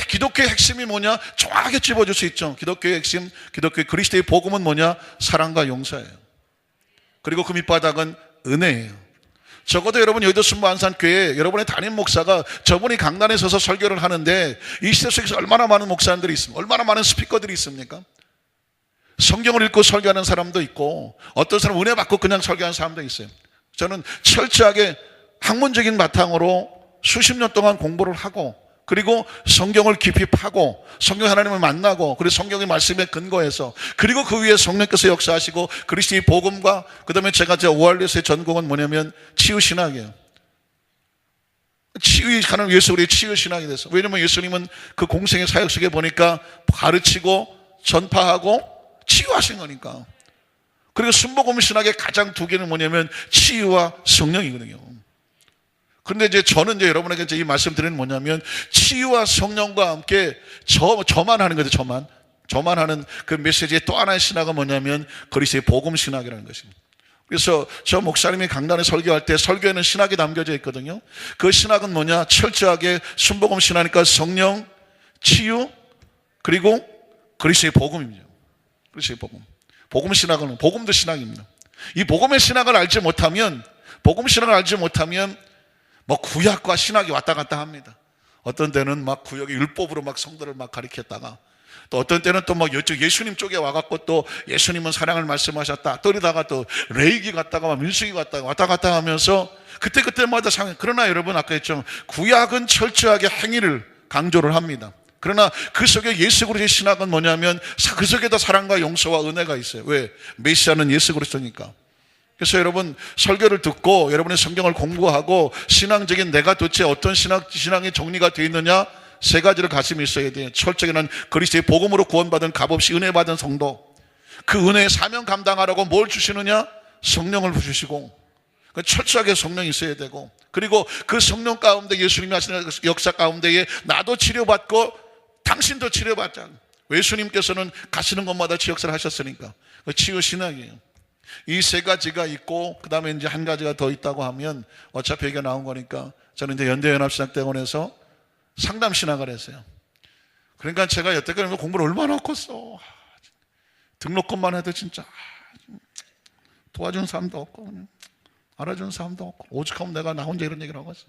[SPEAKER 1] 기독교의 핵심이 뭐냐? 정확하게 짚어줄 수 있죠. 기독교의 핵심, 기독교의 그리스도의 복음은 뭐냐? 사랑과 용서예요. 그리고 그 밑바닥은 은혜예요. 적어도 여러분 여의도 순무 안산교회 여러분의 담임 목사가 저분이 강단에 서서 설교를 하는데 이 시대 속에서 얼마나 많은 목사님들이 있습니까? 얼마나 많은 스피커들이 있습니까? 성경을 읽고 설교하는 사람도 있고 어떤 사람은 은혜 받고 그냥 설교하는 사람도 있어요. 저는 철저하게 학문적인 바탕으로 수십 년 동안 공부를 하고 그리고 성경을 깊이 파고 성경 하나님을 만나고 그리고 성경의 말씀에 근거해서 그리고 그 위에 성령께서 역사하시고 그리스도의 복음과 그 다음에 제가 오알리스의 전공은 뭐냐면 치유신학이에요. 하나님 예수 우리의 치유신학이 됐어. 왜냐면 예수님은 그 공생의 사역 속에 보니까 가르치고 전파하고 치유하신 거니까. 그리고 순복음 신학의 가장 두 개는 뭐냐면 치유와 성령이거든요. 그런데 이제 저는 여러분에게 이제 이 말씀 드리는 뭐냐면 치유와 성령과 함께 저만 하는 거죠. 저만 하는 그 메시지의 또 하나의 신학은 뭐냐면 그리스도의 복음 신학이라는 것입니다. 그래서 저 목사님이 강단에 설교할 때 설교에는 신학이 담겨져 있거든요. 그 신학은 뭐냐? 철저하게 순복음 신학이니까 성령, 치유, 그리고 그리스도의 복음입니다. 그리스도의 복음. 복음 신학은 복음도 신학입니다. 이 복음의 신학을 알지 못하면 뭐 구약과 신학이 왔다 갔다 합니다. 어떤 때는 막 구약의 율법으로 막 성도를 막 가리켰다가 또 어떤 때는 또 막 예수님 쪽에 와갖고 또 예수님은 사랑을 말씀하셨다. 또 이러다가 또 레위기 갔다가 막 민수기 갔다가 왔다 갔다 하면서 그때마다 그러나 여러분 아까 했죠. 구약은 철저하게 행위를 강조를 합니다. 그러나 그 속에 예수 그리스도의 신학은 뭐냐면 그 속에도 사랑과 용서와 은혜가 있어요. 왜? 메시아는 예수 그리스도니까. 그래서 여러분 설교를 듣고 여러분의 성경을 공부하고 신앙적인 내가 도대체 어떤 신앙의 정리가 되어 있느냐 세 가지를 가슴에 있어야 돼요. 철저히는 그리스도의 복음으로 구원받은 값없이 은혜 받은 성도 그 은혜의 사명 감당하라고 뭘 주시느냐? 성령을 주시고 철저하게 성령이 있어야 되고 그리고 그 성령 가운데 예수님이 하시는 역사 가운데에 나도 치료받고 당신도 치료받자. 예수님께서는 가시는 곳마다 치유역사를 하셨으니까 치유신학이에요. 이 세 가지가 있고 그 다음에 이제 한 가지가 더 있다고 하면 어차피 얘기가 나온 거니까 저는 이제 연대연합신학대원에서 상담신학을 했어요. 그러니까 제가 여태까지 공부를 얼마나 했겠어. 등록금만 해도 진짜 도와준 사람도 없고 그냥 알아주는 사람도 없고 오죽하면 내가 나 혼자 이런 얘기를 하고 있어요.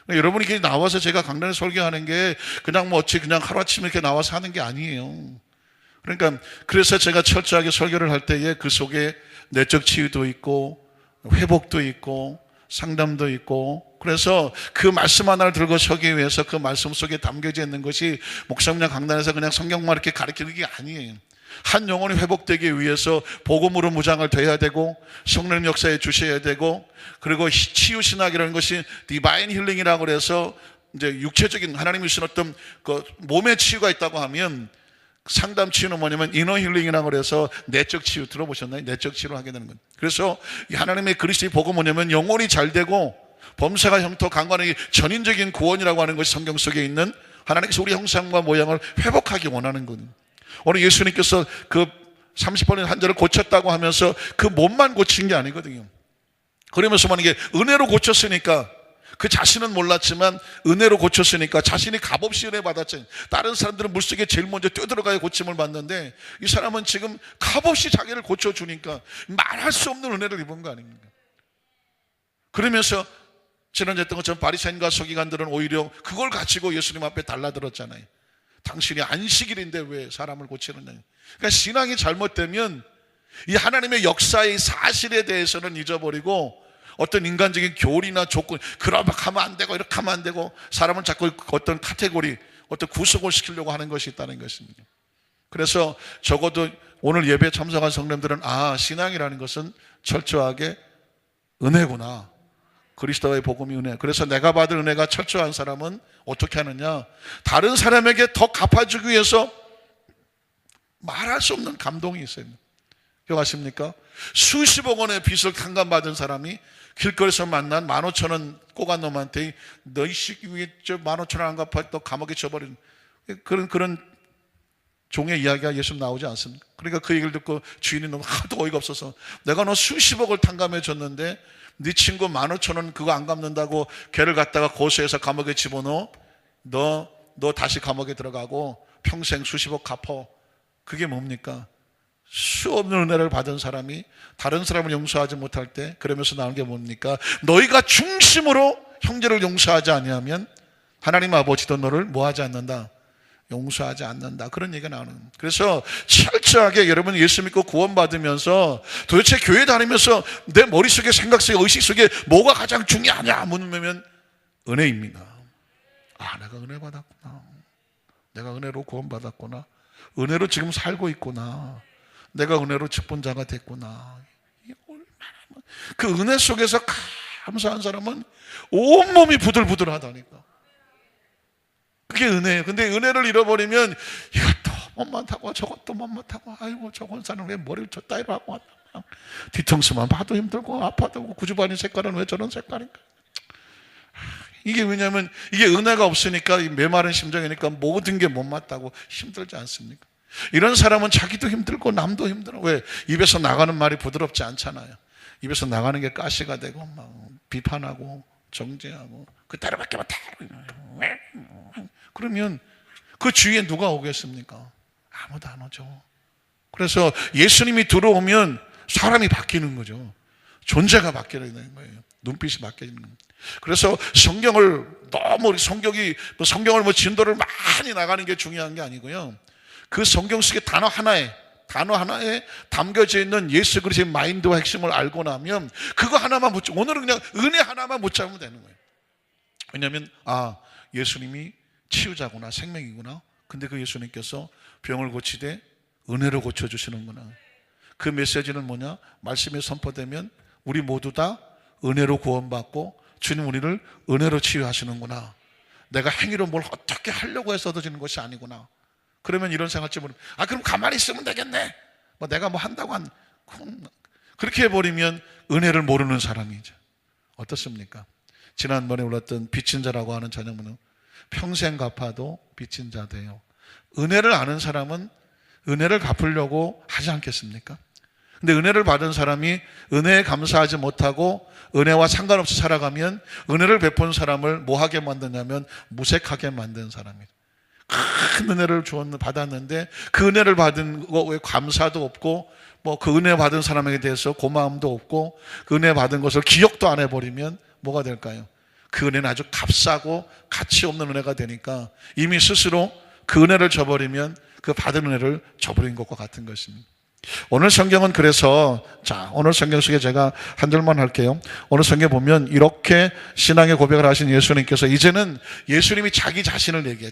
[SPEAKER 1] 여러분이 이렇게 나와서 제가 강단에 설교하는 게 그냥 뭐 어찌 그냥 하루아침에 이렇게 나와서 하는 게 아니에요. 그러니까 그래서 제가 철저하게 설교를 할 때에 그 속에 내적 치유도 있고 회복도 있고 상담도 있고 그래서 그 말씀 하나를 들고 서기 위해서 그 말씀 속에 담겨져 있는 것이 목사님 강단에서 그냥 성경만 이렇게 가르치는 게 아니에요. 한 영혼이 회복되기 위해서 복음으로 무장을 돼야 되고 성령 역사에 주셔야 되고 그리고 치유신학이라는 것이 디바인 힐링이라고 그래서 이제 육체적인 하나님이 주신 어떤 그 몸의 치유가 있다고 하면 상담 치유는 뭐냐면 이너 힐링이라고 그래서 내적 치유 들어보셨나요? 내적 치유를 하게 되는 거예요. 그래서 이 하나님의 그리스도의 복음은 뭐냐면 영혼이 잘 되고 범사가 형통 강관의 전인적인 구원이라고 하는 것이 성경 속에 있는 하나님께서 우리 형상과 모양을 회복하기 원하는 거예요. 오늘 예수님께서 그 30번의 환자를 고쳤다고 하면서 그 몸만 고친 게 아니거든요. 그러면서 만약에 은혜로 고쳤으니까 그 자신은 몰랐지만 은혜로 고쳤으니까 자신이 값없이 은혜 받았잖아요. 다른 사람들은 물속에 제일 먼저 뛰어들어가야 고침을 받는데 이 사람은 지금 값없이 자기를 고쳐주니까 말할 수 없는 은혜를 입은 거 아닙니까? 그러면서 지난주에 했던 것처럼 바리새인과 서기관들은 오히려 그걸 가지고 예수님 앞에 달라들었잖아요. 당신이 안식일인데 왜 사람을 고치느냐. 그러니까 신앙이 잘못되면 이 하나님의 역사의 사실에 대해서는 잊어버리고 어떤 인간적인 교리나 조건, 그러면 하면 안 되고 이렇게 하면 안 되고 사람은 자꾸 어떤 카테고리, 어떤 구속을 시키려고 하는 것이 있다는 것입니다. 그래서 적어도 오늘 예배에 참석한 성도님들은 신앙이라는 것은 철저하게 은혜구나. 그리스도의 복음이 은혜. 그래서 내가 받은 은혜가 철저한 사람은 어떻게 하느냐? 다른 사람에게 더 갚아주기 위해서 말할 수 없는 감동이 있어요. 기억하십니까? 수십억 원의 빚을 탕감받은 사람이 길거리에서 만난 15,000원 꼬간 놈한테 너희 시기 위에 15,000원 안 갚아 또 감옥에 쳐버리는 그런 종의 이야기가 예수님 나오지 않습니까? 그러니까 그 얘기를 듣고 주인이 너무 하도 어이가 없어서 내가 너 수십억을 탕감해 줬는데 네 친구 15,000원 그거 안 갚는다고 걔를 갖다가 고소해서 감옥에 집어넣어. 너 다시 감옥에 들어가고 평생 수십억 갚어. 그게 뭡니까? 수없는 은혜를 받은 사람이 다른 사람을 용서하지 못할 때 그러면서 나오는 게 뭡니까? 너희가 중심으로 형제를 용서하지 아니하면 하나님 아버지도 너를 뭐하지 않는다? 용서하지 않는다. 그런 얘기가 나오는 겁니다. 그래서 철저하게 여러분 예수 믿고 구원받으면서 도대체 교회 다니면서 내 머릿속에 생각 속에 의식 속에 뭐가 가장 중요하냐 묻으면 은혜입니다. 내가 은혜 받았구나. 내가 은혜로 구원받았구나. 은혜로 지금 살고 있구나. 내가 은혜로 직분자가 됐구나. 그 은혜 속에서 감사한 사람은 온몸이 부들부들하다니까. 그게 은혜예요. 근데 은혜를 잃어버리면 이것도 못못하고 저것도 못못하고 아이고 저건 사람 왜 머리를 저 따위로 하고 왔나. 뒤통수만 봐도 힘들고 아파도 구주바니 색깔은 왜 저런 색깔인가. 이게 왜냐하면 이게 은혜가 없으니까 메마른 심정이니까 모든 게 못맞다고 힘들지 않습니까? 이런 사람은 자기도 힘들고 남도 힘들어. 왜? 입에서 나가는 말이 부드럽지 않잖아요. 입에서 나가는 게 가시가 되고 막 비판하고 정죄하고 그 따로밖에 못해. 그러면 그 주위에 누가 오겠습니까? 아무도 안 오죠. 그래서 예수님이 들어오면 사람이 바뀌는 거죠. 존재가 바뀌는 거예요. 눈빛이 바뀌는 거예요. 그래서 성경을 너무 성경을 진도를 많이 나가는 게 중요한 게 아니고요. 그 성경 속의 단어 하나에 담겨져 있는 예수 그리스도의 마인드와 핵심을 알고 나면 그거 하나만 오늘은 그냥 은혜 하나만 붙잡으면 되는 거예요. 왜냐하면 예수님이 치유자구나, 생명이구나. 근데 그 예수님께서 병을 고치되 은혜로 고쳐주시는구나. 그 메시지는 뭐냐? 말씀이 선포되면 우리 모두 다 은혜로 구원받고 주님 우리를 은혜로 치유하시는구나. 내가 행위로 뭘 어떻게 하려고 해서 얻어지는 것이 아니구나. 그러면 이런 생각할지 모르면 그럼 가만히 있으면 되겠네. 내가 한다고 그렇게 해버리면 은혜를 모르는 사람이죠. 어떻습니까? 지난번에 올랐던 빚진 자라고 하는 자녀분은 평생 갚아도 빚진 자 돼요. 은혜를 아는 사람은 은혜를 갚으려고 하지 않겠습니까? 근데 은혜를 받은 사람이 은혜에 감사하지 못하고 은혜와 상관없이 살아가면 은혜를 베푼 사람을 뭐하게 만드냐면 무색하게 만든 사람이에요. 큰 은혜를 받았는데 그 은혜를 받은 거에 감사도 없고 그 은혜 받은 사람에게 대해서 고마움도 없고 그 은혜 받은 것을 기억도 안 해버리면 뭐가 될까요? 그 은혜는 아주 값싸고 가치 없는 은혜가 되니까 이미 스스로 그 은혜를 저버리면 그 받은 은혜를 저버린 것과 같은 것입니다. 오늘 성경은 그래서 오늘 성경 속에 제가 한 절만 할게요. 오늘 성경 보면 이렇게 신앙의 고백을 하신 예수님께서 이제는 예수님이 자기 자신을 얘기해요.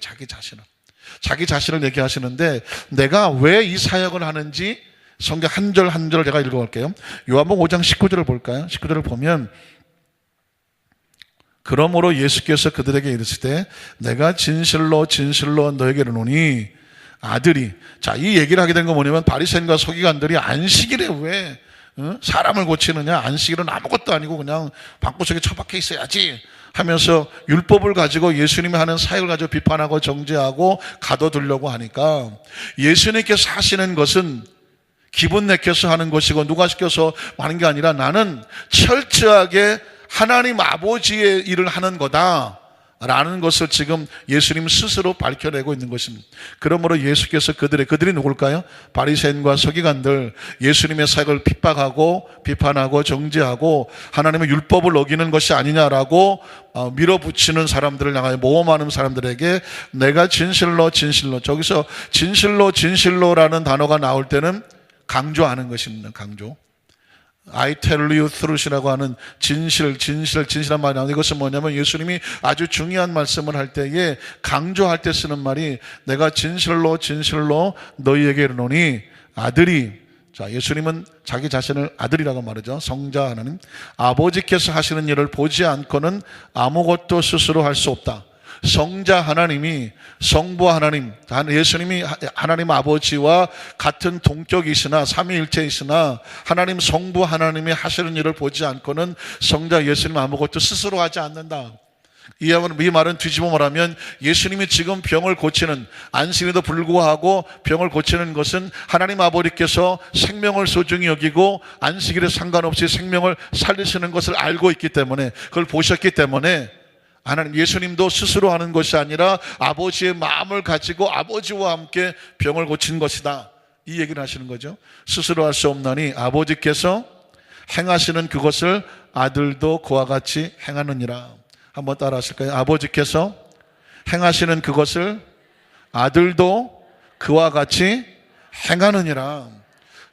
[SPEAKER 1] 자기 자신을 얘기하시는데 내가 왜 이 사역을 하는지 성경 한 절 한 절을 제가 읽어볼게요. 요한복음 5장 19절을 볼까요? 19절을 보면 그러므로 예수께서 그들에게 이르시되 내가 진실로 너에게 이르노니 아들이 이 얘기를 하게 된 건 뭐냐면 바리새인과 서기관들이 안식일에 왜 사람을 고치느냐, 안식일은 아무것도 아니고 그냥 방구석에 처박혀 있어야지 하면서 율법을 가지고 예수님이 하는 사역을 가지고 비판하고 정죄하고 가둬두려고 하니까 예수님께서 하시는 것은 기분 내켜서 하는 것이고 누가 시켜서 하는 게 아니라 나는 철저하게 하나님 아버지의 일을 하는 거다 라는 것을 지금 예수님 스스로 밝혀내고 있는 것입니다. 그러므로 예수께서 그들이 누굴까요? 바리새인과 서기관들, 예수님의 사역을 핍박하고 비판하고 정죄하고 하나님의 율법을 어기는 것이 아니냐라고 밀어붙이는 사람들을 향하여 모험하는 사람들에게 내가 진실로 저기서 진실로라는 단어가 나올 때는 강조하는 것입니다. 강조. I tell you truth이라고 하는 진실한 말이 나오는데, 이것은 뭐냐면 예수님이 아주 중요한 말씀을 할 때에 강조할 때 쓰는 말이 내가 진실로 너희에게 이르노니 아들이, 자, 예수님은 자기 자신을 아들이라고 말하죠. 성자 하나님, 아버지께서 하시는 일을 보지 않고는 아무것도 스스로 할 수 없다. 성자 하나님이, 성부 하나님, 예수님이 하나님 아버지와 같은 동격이시나 삼위일체이시나 하나님 성부 하나님이 하시는 일을 보지 않고는 성자 예수님 아무것도 스스로 하지 않는다. 이 말은 뒤집어 말하면 예수님이 지금 병을 고치는, 안식에도 불구하고 병을 고치는 것은 하나님 아버지께서 생명을 소중히 여기고 안식일에 상관없이 생명을 살리시는 것을 알고 있기 때문에, 그걸 보셨기 때문에 하나님, 예수님도 스스로 하는 것이 아니라 아버지의 마음을 가지고 아버지와 함께 병을 고친 것이다, 이 얘기를 하시는 거죠. 스스로 할 수 없나니 아버지께서 행하시는 그것을 아들도 그와 같이 행하느니라. 한번 따라 하실까요? 아버지께서 행하시는 그것을 아들도 그와 같이 행하느니라.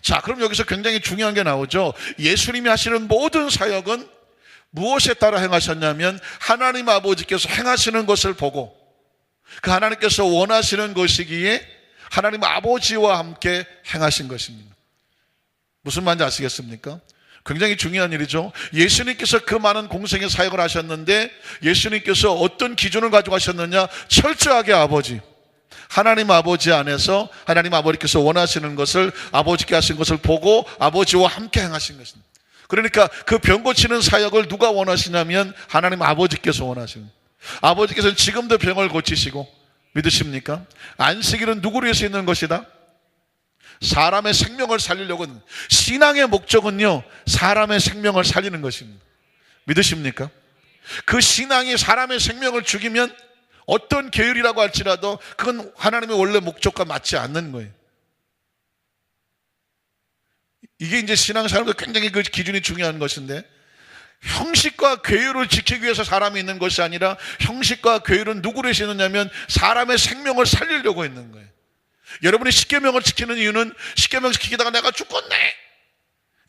[SPEAKER 1] 자, 그럼 여기서 굉장히 중요한 게 나오죠. 예수님이 하시는 모든 사역은 무엇에 따라 행하셨냐면 하나님 아버지께서 행하시는 것을 보고 그 하나님께서 원하시는 것이기에 하나님 아버지와 함께 행하신 것입니다. 무슨 말인지 아시겠습니까? 굉장히 중요한 일이죠. 예수님께서 그 많은 공생의 사역을 하셨는데 예수님께서 어떤 기준을 가지고 하셨느냐? 철저하게 아버지, 하나님 아버지 안에서 하나님 아버지께서 원하시는 것을, 아버지께 하신 것을 보고 아버지와 함께 행하신 것입니다. 그러니까 그 병 고치는 사역을 누가 원하시냐면 하나님 아버지께서 원하시는, 아버지께서는 지금도 병을 고치시고, 믿으십니까? 안식일은 누구를 위해서 있는 것이다? 사람의 생명을 살리려고. 신앙의 목적은요, 사람의 생명을 살리는 것입니다. 믿으십니까? 그 신앙이 사람의 생명을 죽이면 어떤 계율이라고 할지라도 그건 하나님의 원래 목적과 맞지 않는 거예요. 이게 이제 신앙생활도 굉장히 그 기준이 중요한 것인데, 형식과 계율을 지키기 위해서 사람이 있는 것이 아니라 형식과 계율은 누구를 위해서 있느냐면 사람의 생명을 살리려고 있는 거예요. 여러분이 십계명을 지키는 이유는 십계명 지키다가 내가 죽겠네,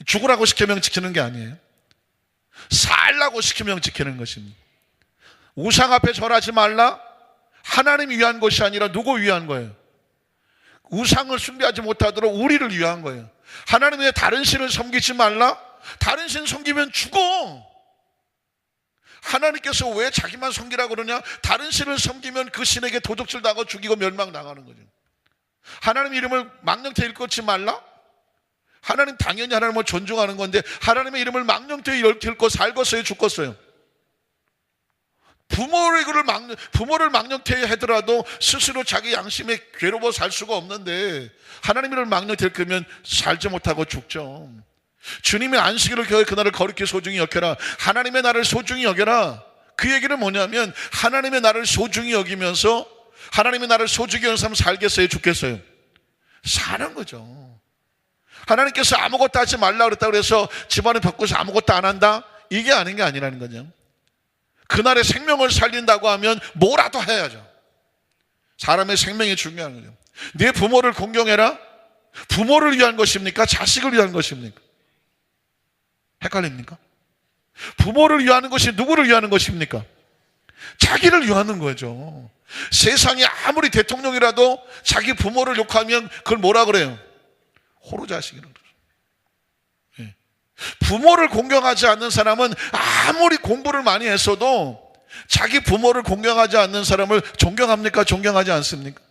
[SPEAKER 1] 죽으라고 십계명 지키는 게 아니에요. 살라고 십계명 지키는 것입니다. 우상 앞에 절하지 말라, 하나님이 위한 것이 아니라 누구 위한 거예요? 우상을 숭배하지 못하도록 우리를 위한 거예요. 하나님의 다른 신을 섬기지 말라, 다른 신 섬기면 죽어. 하나님께서 왜 자기만 섬기라고 그러냐? 다른 신을 섬기면 그 신에게 도둑질 당하고 죽이고 멸망당하는 거죠. 하나님 이름을 망령되이 일컫지 말라? 하나님 당연히 하나님을 존중하는 건데 하나님의 이름을 망령되이 일컫고 살겠어요, 죽겠어요? 부모를 망령되이 하더라도 스스로 자기 양심에 괴로워 살 수가 없는데 하나님을 망령되이 일으키면 살지 못하고 죽죠. 주님의 안식일을 그날을 거룩히 소중히 여겨라, 하나님의 나를 소중히 여겨라. 그 얘기는 뭐냐면 하나님의 나를 소중히 여기면서 하나님의 나를 소중히 여기는 사람 살겠어요, 죽겠어요? 사는 거죠. 하나님께서 아무것도 하지 말라 그랬다고 그래서 집안을 바꾸서 아무것도 안 한다? 이게 아닌 게 아니라는 거죠. 그날의 생명을 살린다고 하면 뭐라도 해야죠. 사람의 생명이 중요한 거죠. 네 부모를 공경해라. 부모를 위한 것입니까? 자식을 위한 것입니까? 헷갈립니까? 부모를 위하는 것이 누구를 위하는 것입니까? 자기를 위하는 거죠. 세상에 아무리 대통령이라도 자기 부모를 욕하면 그걸 뭐라 그래요? 호루자식이라고 그래요. 부모를 공경하지 않는 사람은 아무리 공부를 많이 했어도 자기 부모를 공경하지 않는 사람을 존경합니까? 존경하지 않습니까?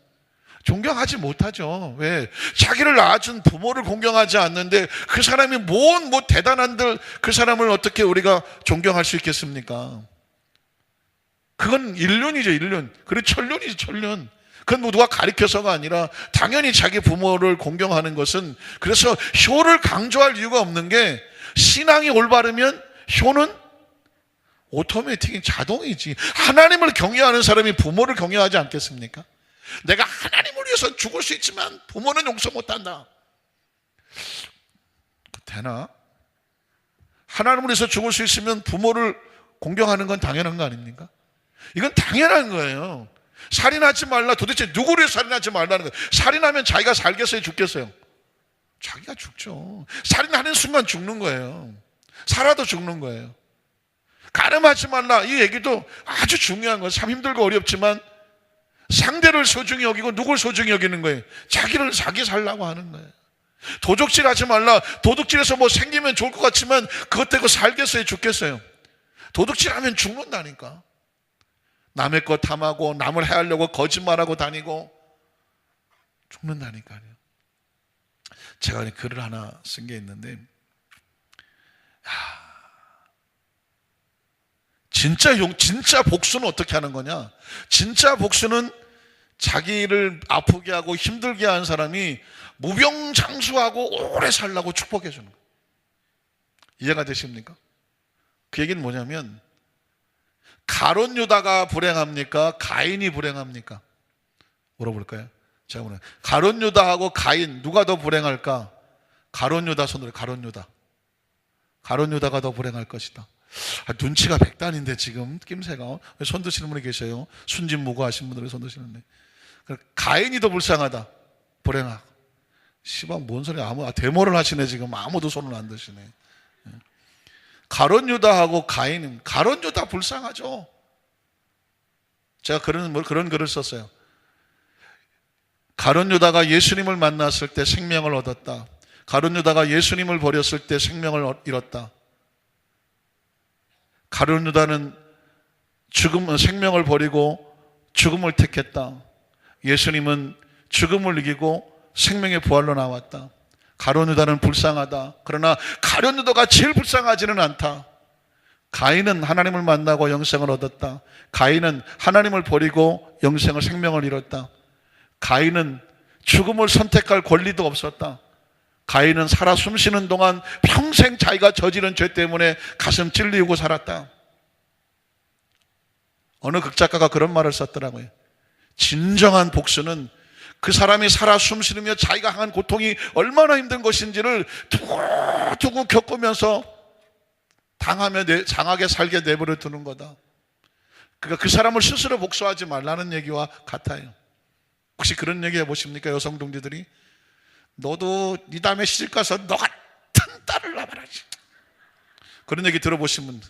[SPEAKER 1] 존경하지 못하죠. 왜? 자기를 낳아준 부모를 공경하지 않는데 그 사람이 뭐 대단한들 그 사람을 어떻게 우리가 존경할 수 있겠습니까? 그건 인륜이죠, 인륜. 그리고 천륜이죠, 천륜. 그건 뭐 누가 가르쳐서가 아니라 당연히 자기 부모를 공경하는 것은, 그래서 효를 강조할 이유가 없는 게 신앙이 올바르면 효는 오토매틱인 자동이지. 하나님을 경외하는 사람이 부모를 경외하지 않겠습니까? 내가 하나님을 위해서 죽을 수 있지만 부모는 용서 못한다. 되나? 하나님을 위해서 죽을 수 있으면 부모를 공경하는 건 당연한 거 아닙니까? 이건 당연한 거예요. 살인하지 말라. 도대체 누구를 살인하지 말라는 거예요? 살인하면 자기가 살겠어요, 죽겠어요? 자기가 죽죠. 살인하는 순간 죽는 거예요. 살아도 죽는 거예요. 가늠하지 말라, 이 얘기도 아주 중요한 거예요. 참 힘들고 어렵지만 상대를 소중히 여기고 누굴 소중히 여기는 거예요? 자기 살라고 하는 거예요. 도둑질 하지 말라. 도둑질해서 뭐 생기면 좋을 것 같지만 그것 때문에 살겠어요, 죽겠어요? 도둑질하면 죽는다니까. 남의 것 탐하고 남을 해하려고 거짓말하고 다니고 죽는다니까요. 제가 글을 하나 쓴 게 있는데, 진짜 복수는 어떻게 하는 거냐? 진짜 복수는 자기를 아프게 하고 힘들게 한 사람이 무병장수하고 오래 살라고 축복해 주는 거예요. 이해가 되십니까? 그 얘기는 뭐냐면, 가룟 유다가 불행합니까? 가인이 불행합니까? 물어볼까요? 제가 물어요. 가룟 유다하고 가인 누가 더 불행할까? 가룟 유다 손으로. 가룟 유다가 더 불행할 것이다. 눈치가 백단인데 지금 낌새가. 손 드시는 분이 계셔요. 순진무구하신 분들이 손 드시는데. 가인이 더 불쌍하다. 불행하고. 씨발 뭔 소리야. 데모를 하시네. 지금 아무도 손을 안 드시네. 가룟 유다하고 가인은, 가룟 유다 불쌍하죠. 제가 그런 글을 썼어요. 가룟 유다가 예수님을 만났을 때 생명을 얻었다. 가룟 유다가 예수님을 버렸을 때 생명을 잃었다. 가룟 유다는 생명을 버리고 죽음을 택했다. 예수님은 죽음을 이기고 생명의 부활로 나왔다. 가룟 유다는 불쌍하다. 그러나 가룟 유다가 제일 불쌍하지는 않다. 가인은 하나님을 만나고 영생을 얻었다. 가인은 하나님을 버리고 생명을 잃었다. 가인은 죽음을 선택할 권리도 없었다. 가인은 살아 숨쉬는 동안 평생 자기가 저지른 죄 때문에 가슴 찔리고 살았다. 어느 극작가가 그런 말을 썼더라고요. 진정한 복수는 그 사람이 살아 숨쉬며 자기가 당한 고통이 얼마나 힘든 것인지를 두고두고 겪으면서 당하며 장하게 살게 내버려 두는 거다. 그러니까 그 사람을 스스로 복수하지 말라는 얘기와 같아요. 혹시 그런 얘기 해보십니까? 여성 동지들이 너도 네 다음에 시집가서 너 같은 딸을 낳아라. 그런 얘기 들어보신 분들.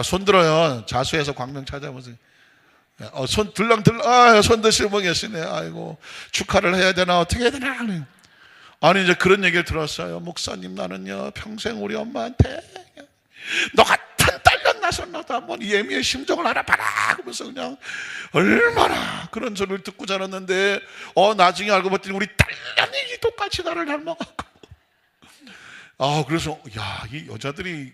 [SPEAKER 1] 손 들어요. 자수해서 광명 찾아보세요. 손 들렁들렁. 손 드시는 분 계시네. 아이고, 축하를 해야 되나 어떻게 해야 되나. 아니 이제 그런 얘기를 들었어요. 목사님, 나는요 평생 우리 엄마한테 너 같은 딸년 낳아서 너도 한번 예미의 심정을 알아봐라 그러면서 그냥 얼마나 그런 소리를 듣고 자랐는데, 나중에 알고 봤더니 우리 딸년이 똑같이 나를 닮아갖고. 그래서 이 여자들이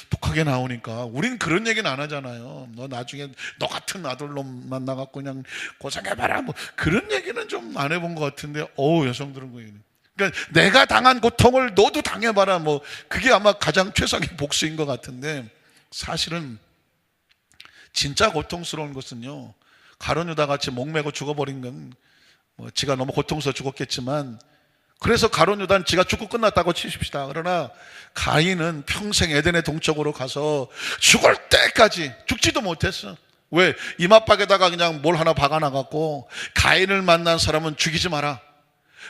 [SPEAKER 1] 독하게 나오니까 우린 그런 얘기는 안 하잖아요. 너 나중에 너 같은 아들로 만나갖고 그냥 고생해봐라 뭐 그런 얘기는 좀 안 해본 것 같은데, 여성들은 그러니까 내가 당한 고통을 너도 당해봐라 뭐 그게 아마 가장 최상의 복수인 것 같은데, 사실은 진짜 고통스러운 것은요, 가룟 유다 같이 목매고 죽어버린 건 지가 너무 고통스러워 죽었겠지만, 그래서 가룟 유다는 지가 죽고 끝났다고 치십시다. 그러나 가인은 평생 에덴의 동쪽으로 가서 죽을 때까지 죽지도 못했어. 왜? 이마박에다가 그냥 뭘 하나 박아놔갖고 가인을 만난 사람은 죽이지 마라.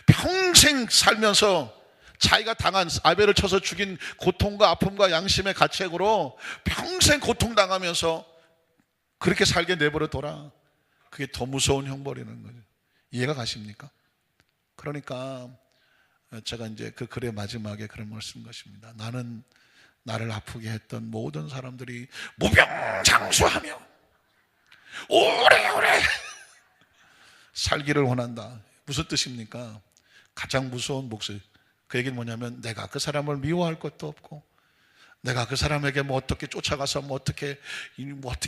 [SPEAKER 1] 평생 살면서 자기가 당한 아벨을 쳐서 죽인 고통과 아픔과 양심의 가책으로 평생 고통당하면서 그렇게 살게 내버려 둬라. 그게 더 무서운 형벌이라는 거죠. 이해가 가십니까? 그러니까 제가 이제 그 글의 마지막에 그런 말을 쓴 것입니다. 나는 나를 아프게 했던 모든 사람들이 무병장수하며 오래오래 살기를 원한다. 무슨 뜻입니까? 가장 무서운 복수. 그 얘기는 뭐냐면, 내가 그 사람을 미워할 것도 없고, 내가 그 사람에게 뭐 어떻게 쫓아가서 뭐 어떻게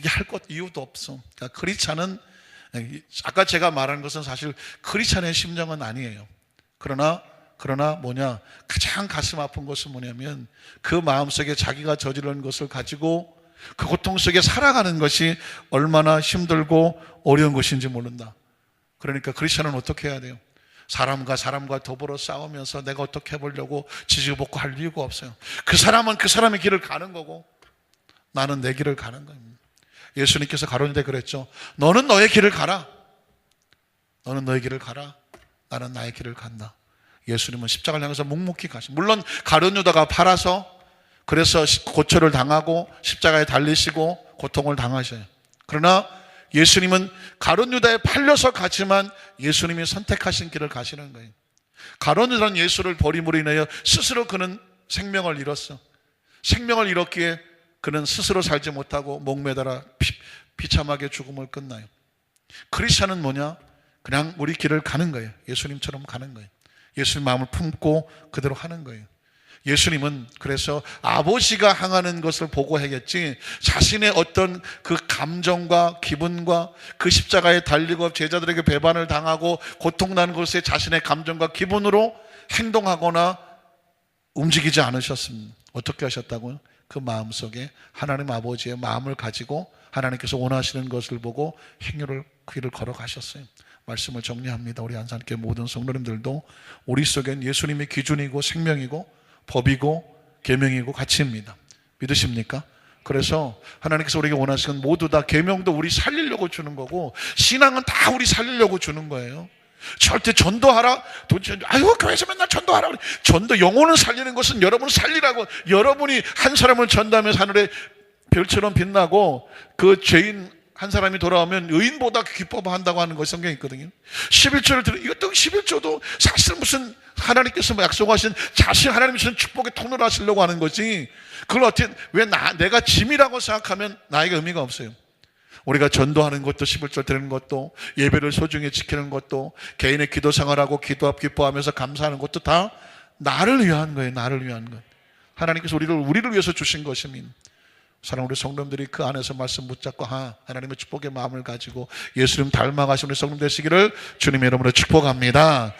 [SPEAKER 1] 할 것 이유도 없어. 그러니까 크리스찬은, 아까 제가 말한 것은 사실 크리스찬의 심정은 아니에요. 그러나 뭐냐, 가장 가슴 아픈 것은 뭐냐면, 그 마음속에 자기가 저지른 것을 가지고 그 고통 속에 살아가는 것이 얼마나 힘들고 어려운 것인지 모른다. 그러니까 크리스찬은 어떻게 해야 돼요? 사람과 더불어 싸우면서 내가 어떻게 해보려고 지지고 할 이유가 없어요. 그 사람은 그 사람의 길을 가는 거고, 나는 내 길을 가는 겁니다. 예수님께서 가론유다에 그랬죠. 너는 너의 길을 가라. 너는 너의 길을 가라. 나는 나의 길을 간다. 예수님은 십자가를 향해서 묵묵히 가시. 물론 가룟 유다가 팔아서 그래서 고초를 당하고 십자가에 달리시고 고통을 당하셔요. 그러나 예수님은 가룟 유다에 팔려서 가지만 예수님이 선택하신 길을 가시는 거예요. 가룟 유다는 예수를 버림으로 인하여 스스로 그는 생명을 잃었어. 생명을 잃었기에 그는 스스로 살지 못하고 목매달아 비참하게 죽음을 끝나요. 크리스찬은 뭐냐? 그냥 우리 길을 가는 거예요. 예수님처럼 가는 거예요. 예수님 마음을 품고 그대로 하는 거예요. 예수님은 그래서 아버지가 향하는 것을 보고 하겠지 자신의 어떤 그 감정과 기분과 그 십자가에 달리고 제자들에게 배반을 당하고 고통나는 것에 자신의 감정과 기분으로 행동하거나 움직이지 않으셨습니다. 어떻게 하셨다고요? 그 마음속에 하나님 아버지의 마음을 가지고 하나님께서 원하시는 것을 보고 행렬을 길을 걸어가셨어요. 말씀을 정리합니다. 우리 안산교회 모든 성도님들도 우리 속엔 예수님이 기준이고 생명이고 법이고 계명이고 가치입니다. 믿으십니까? 그래서 하나님께서 우리에게 원하시는 모두 다 계명도 우리 살리려고 주는 거고 신앙은 다 우리 살리려고 주는 거예요. 절대 전도하라. 아유 교회에서 맨날 전도하라. 전도 영혼을 살리는 것은 여러분을 살리라고. 여러분이 한 사람을 전도하면서 하늘에 별처럼 빛나고 그 죄인 한 사람이 돌아오면 의인보다 기뻐한다고 하는 것이 성경에 있거든요. 11조를 들으 이것도 11조도 사실 무슨 하나님께서 약속하신 자신 하나님이 주신 축복의 통로를 하시려고 하는 거지. 그걸 어떻게 내가 짐이라고 생각하면 나에게 의미가 없어요. 우리가 전도하는 것도 11조 드리는 것도 예배를 소중히 지키는 것도 개인의 기도 생활하고 기도 앞 기뻐하면서 감사하는 것도 다 나를 위한 거예요. 나를 위한 것. 하나님께서 우리를 위해서 주신 것입니다. 사랑하는 우리 성도님들이 그 안에서 말씀 붙잡고 하나님의 축복의 마음을 가지고 예수님 닮아가신 우리 성도님 되시기를 주님의 이름으로 축복합니다.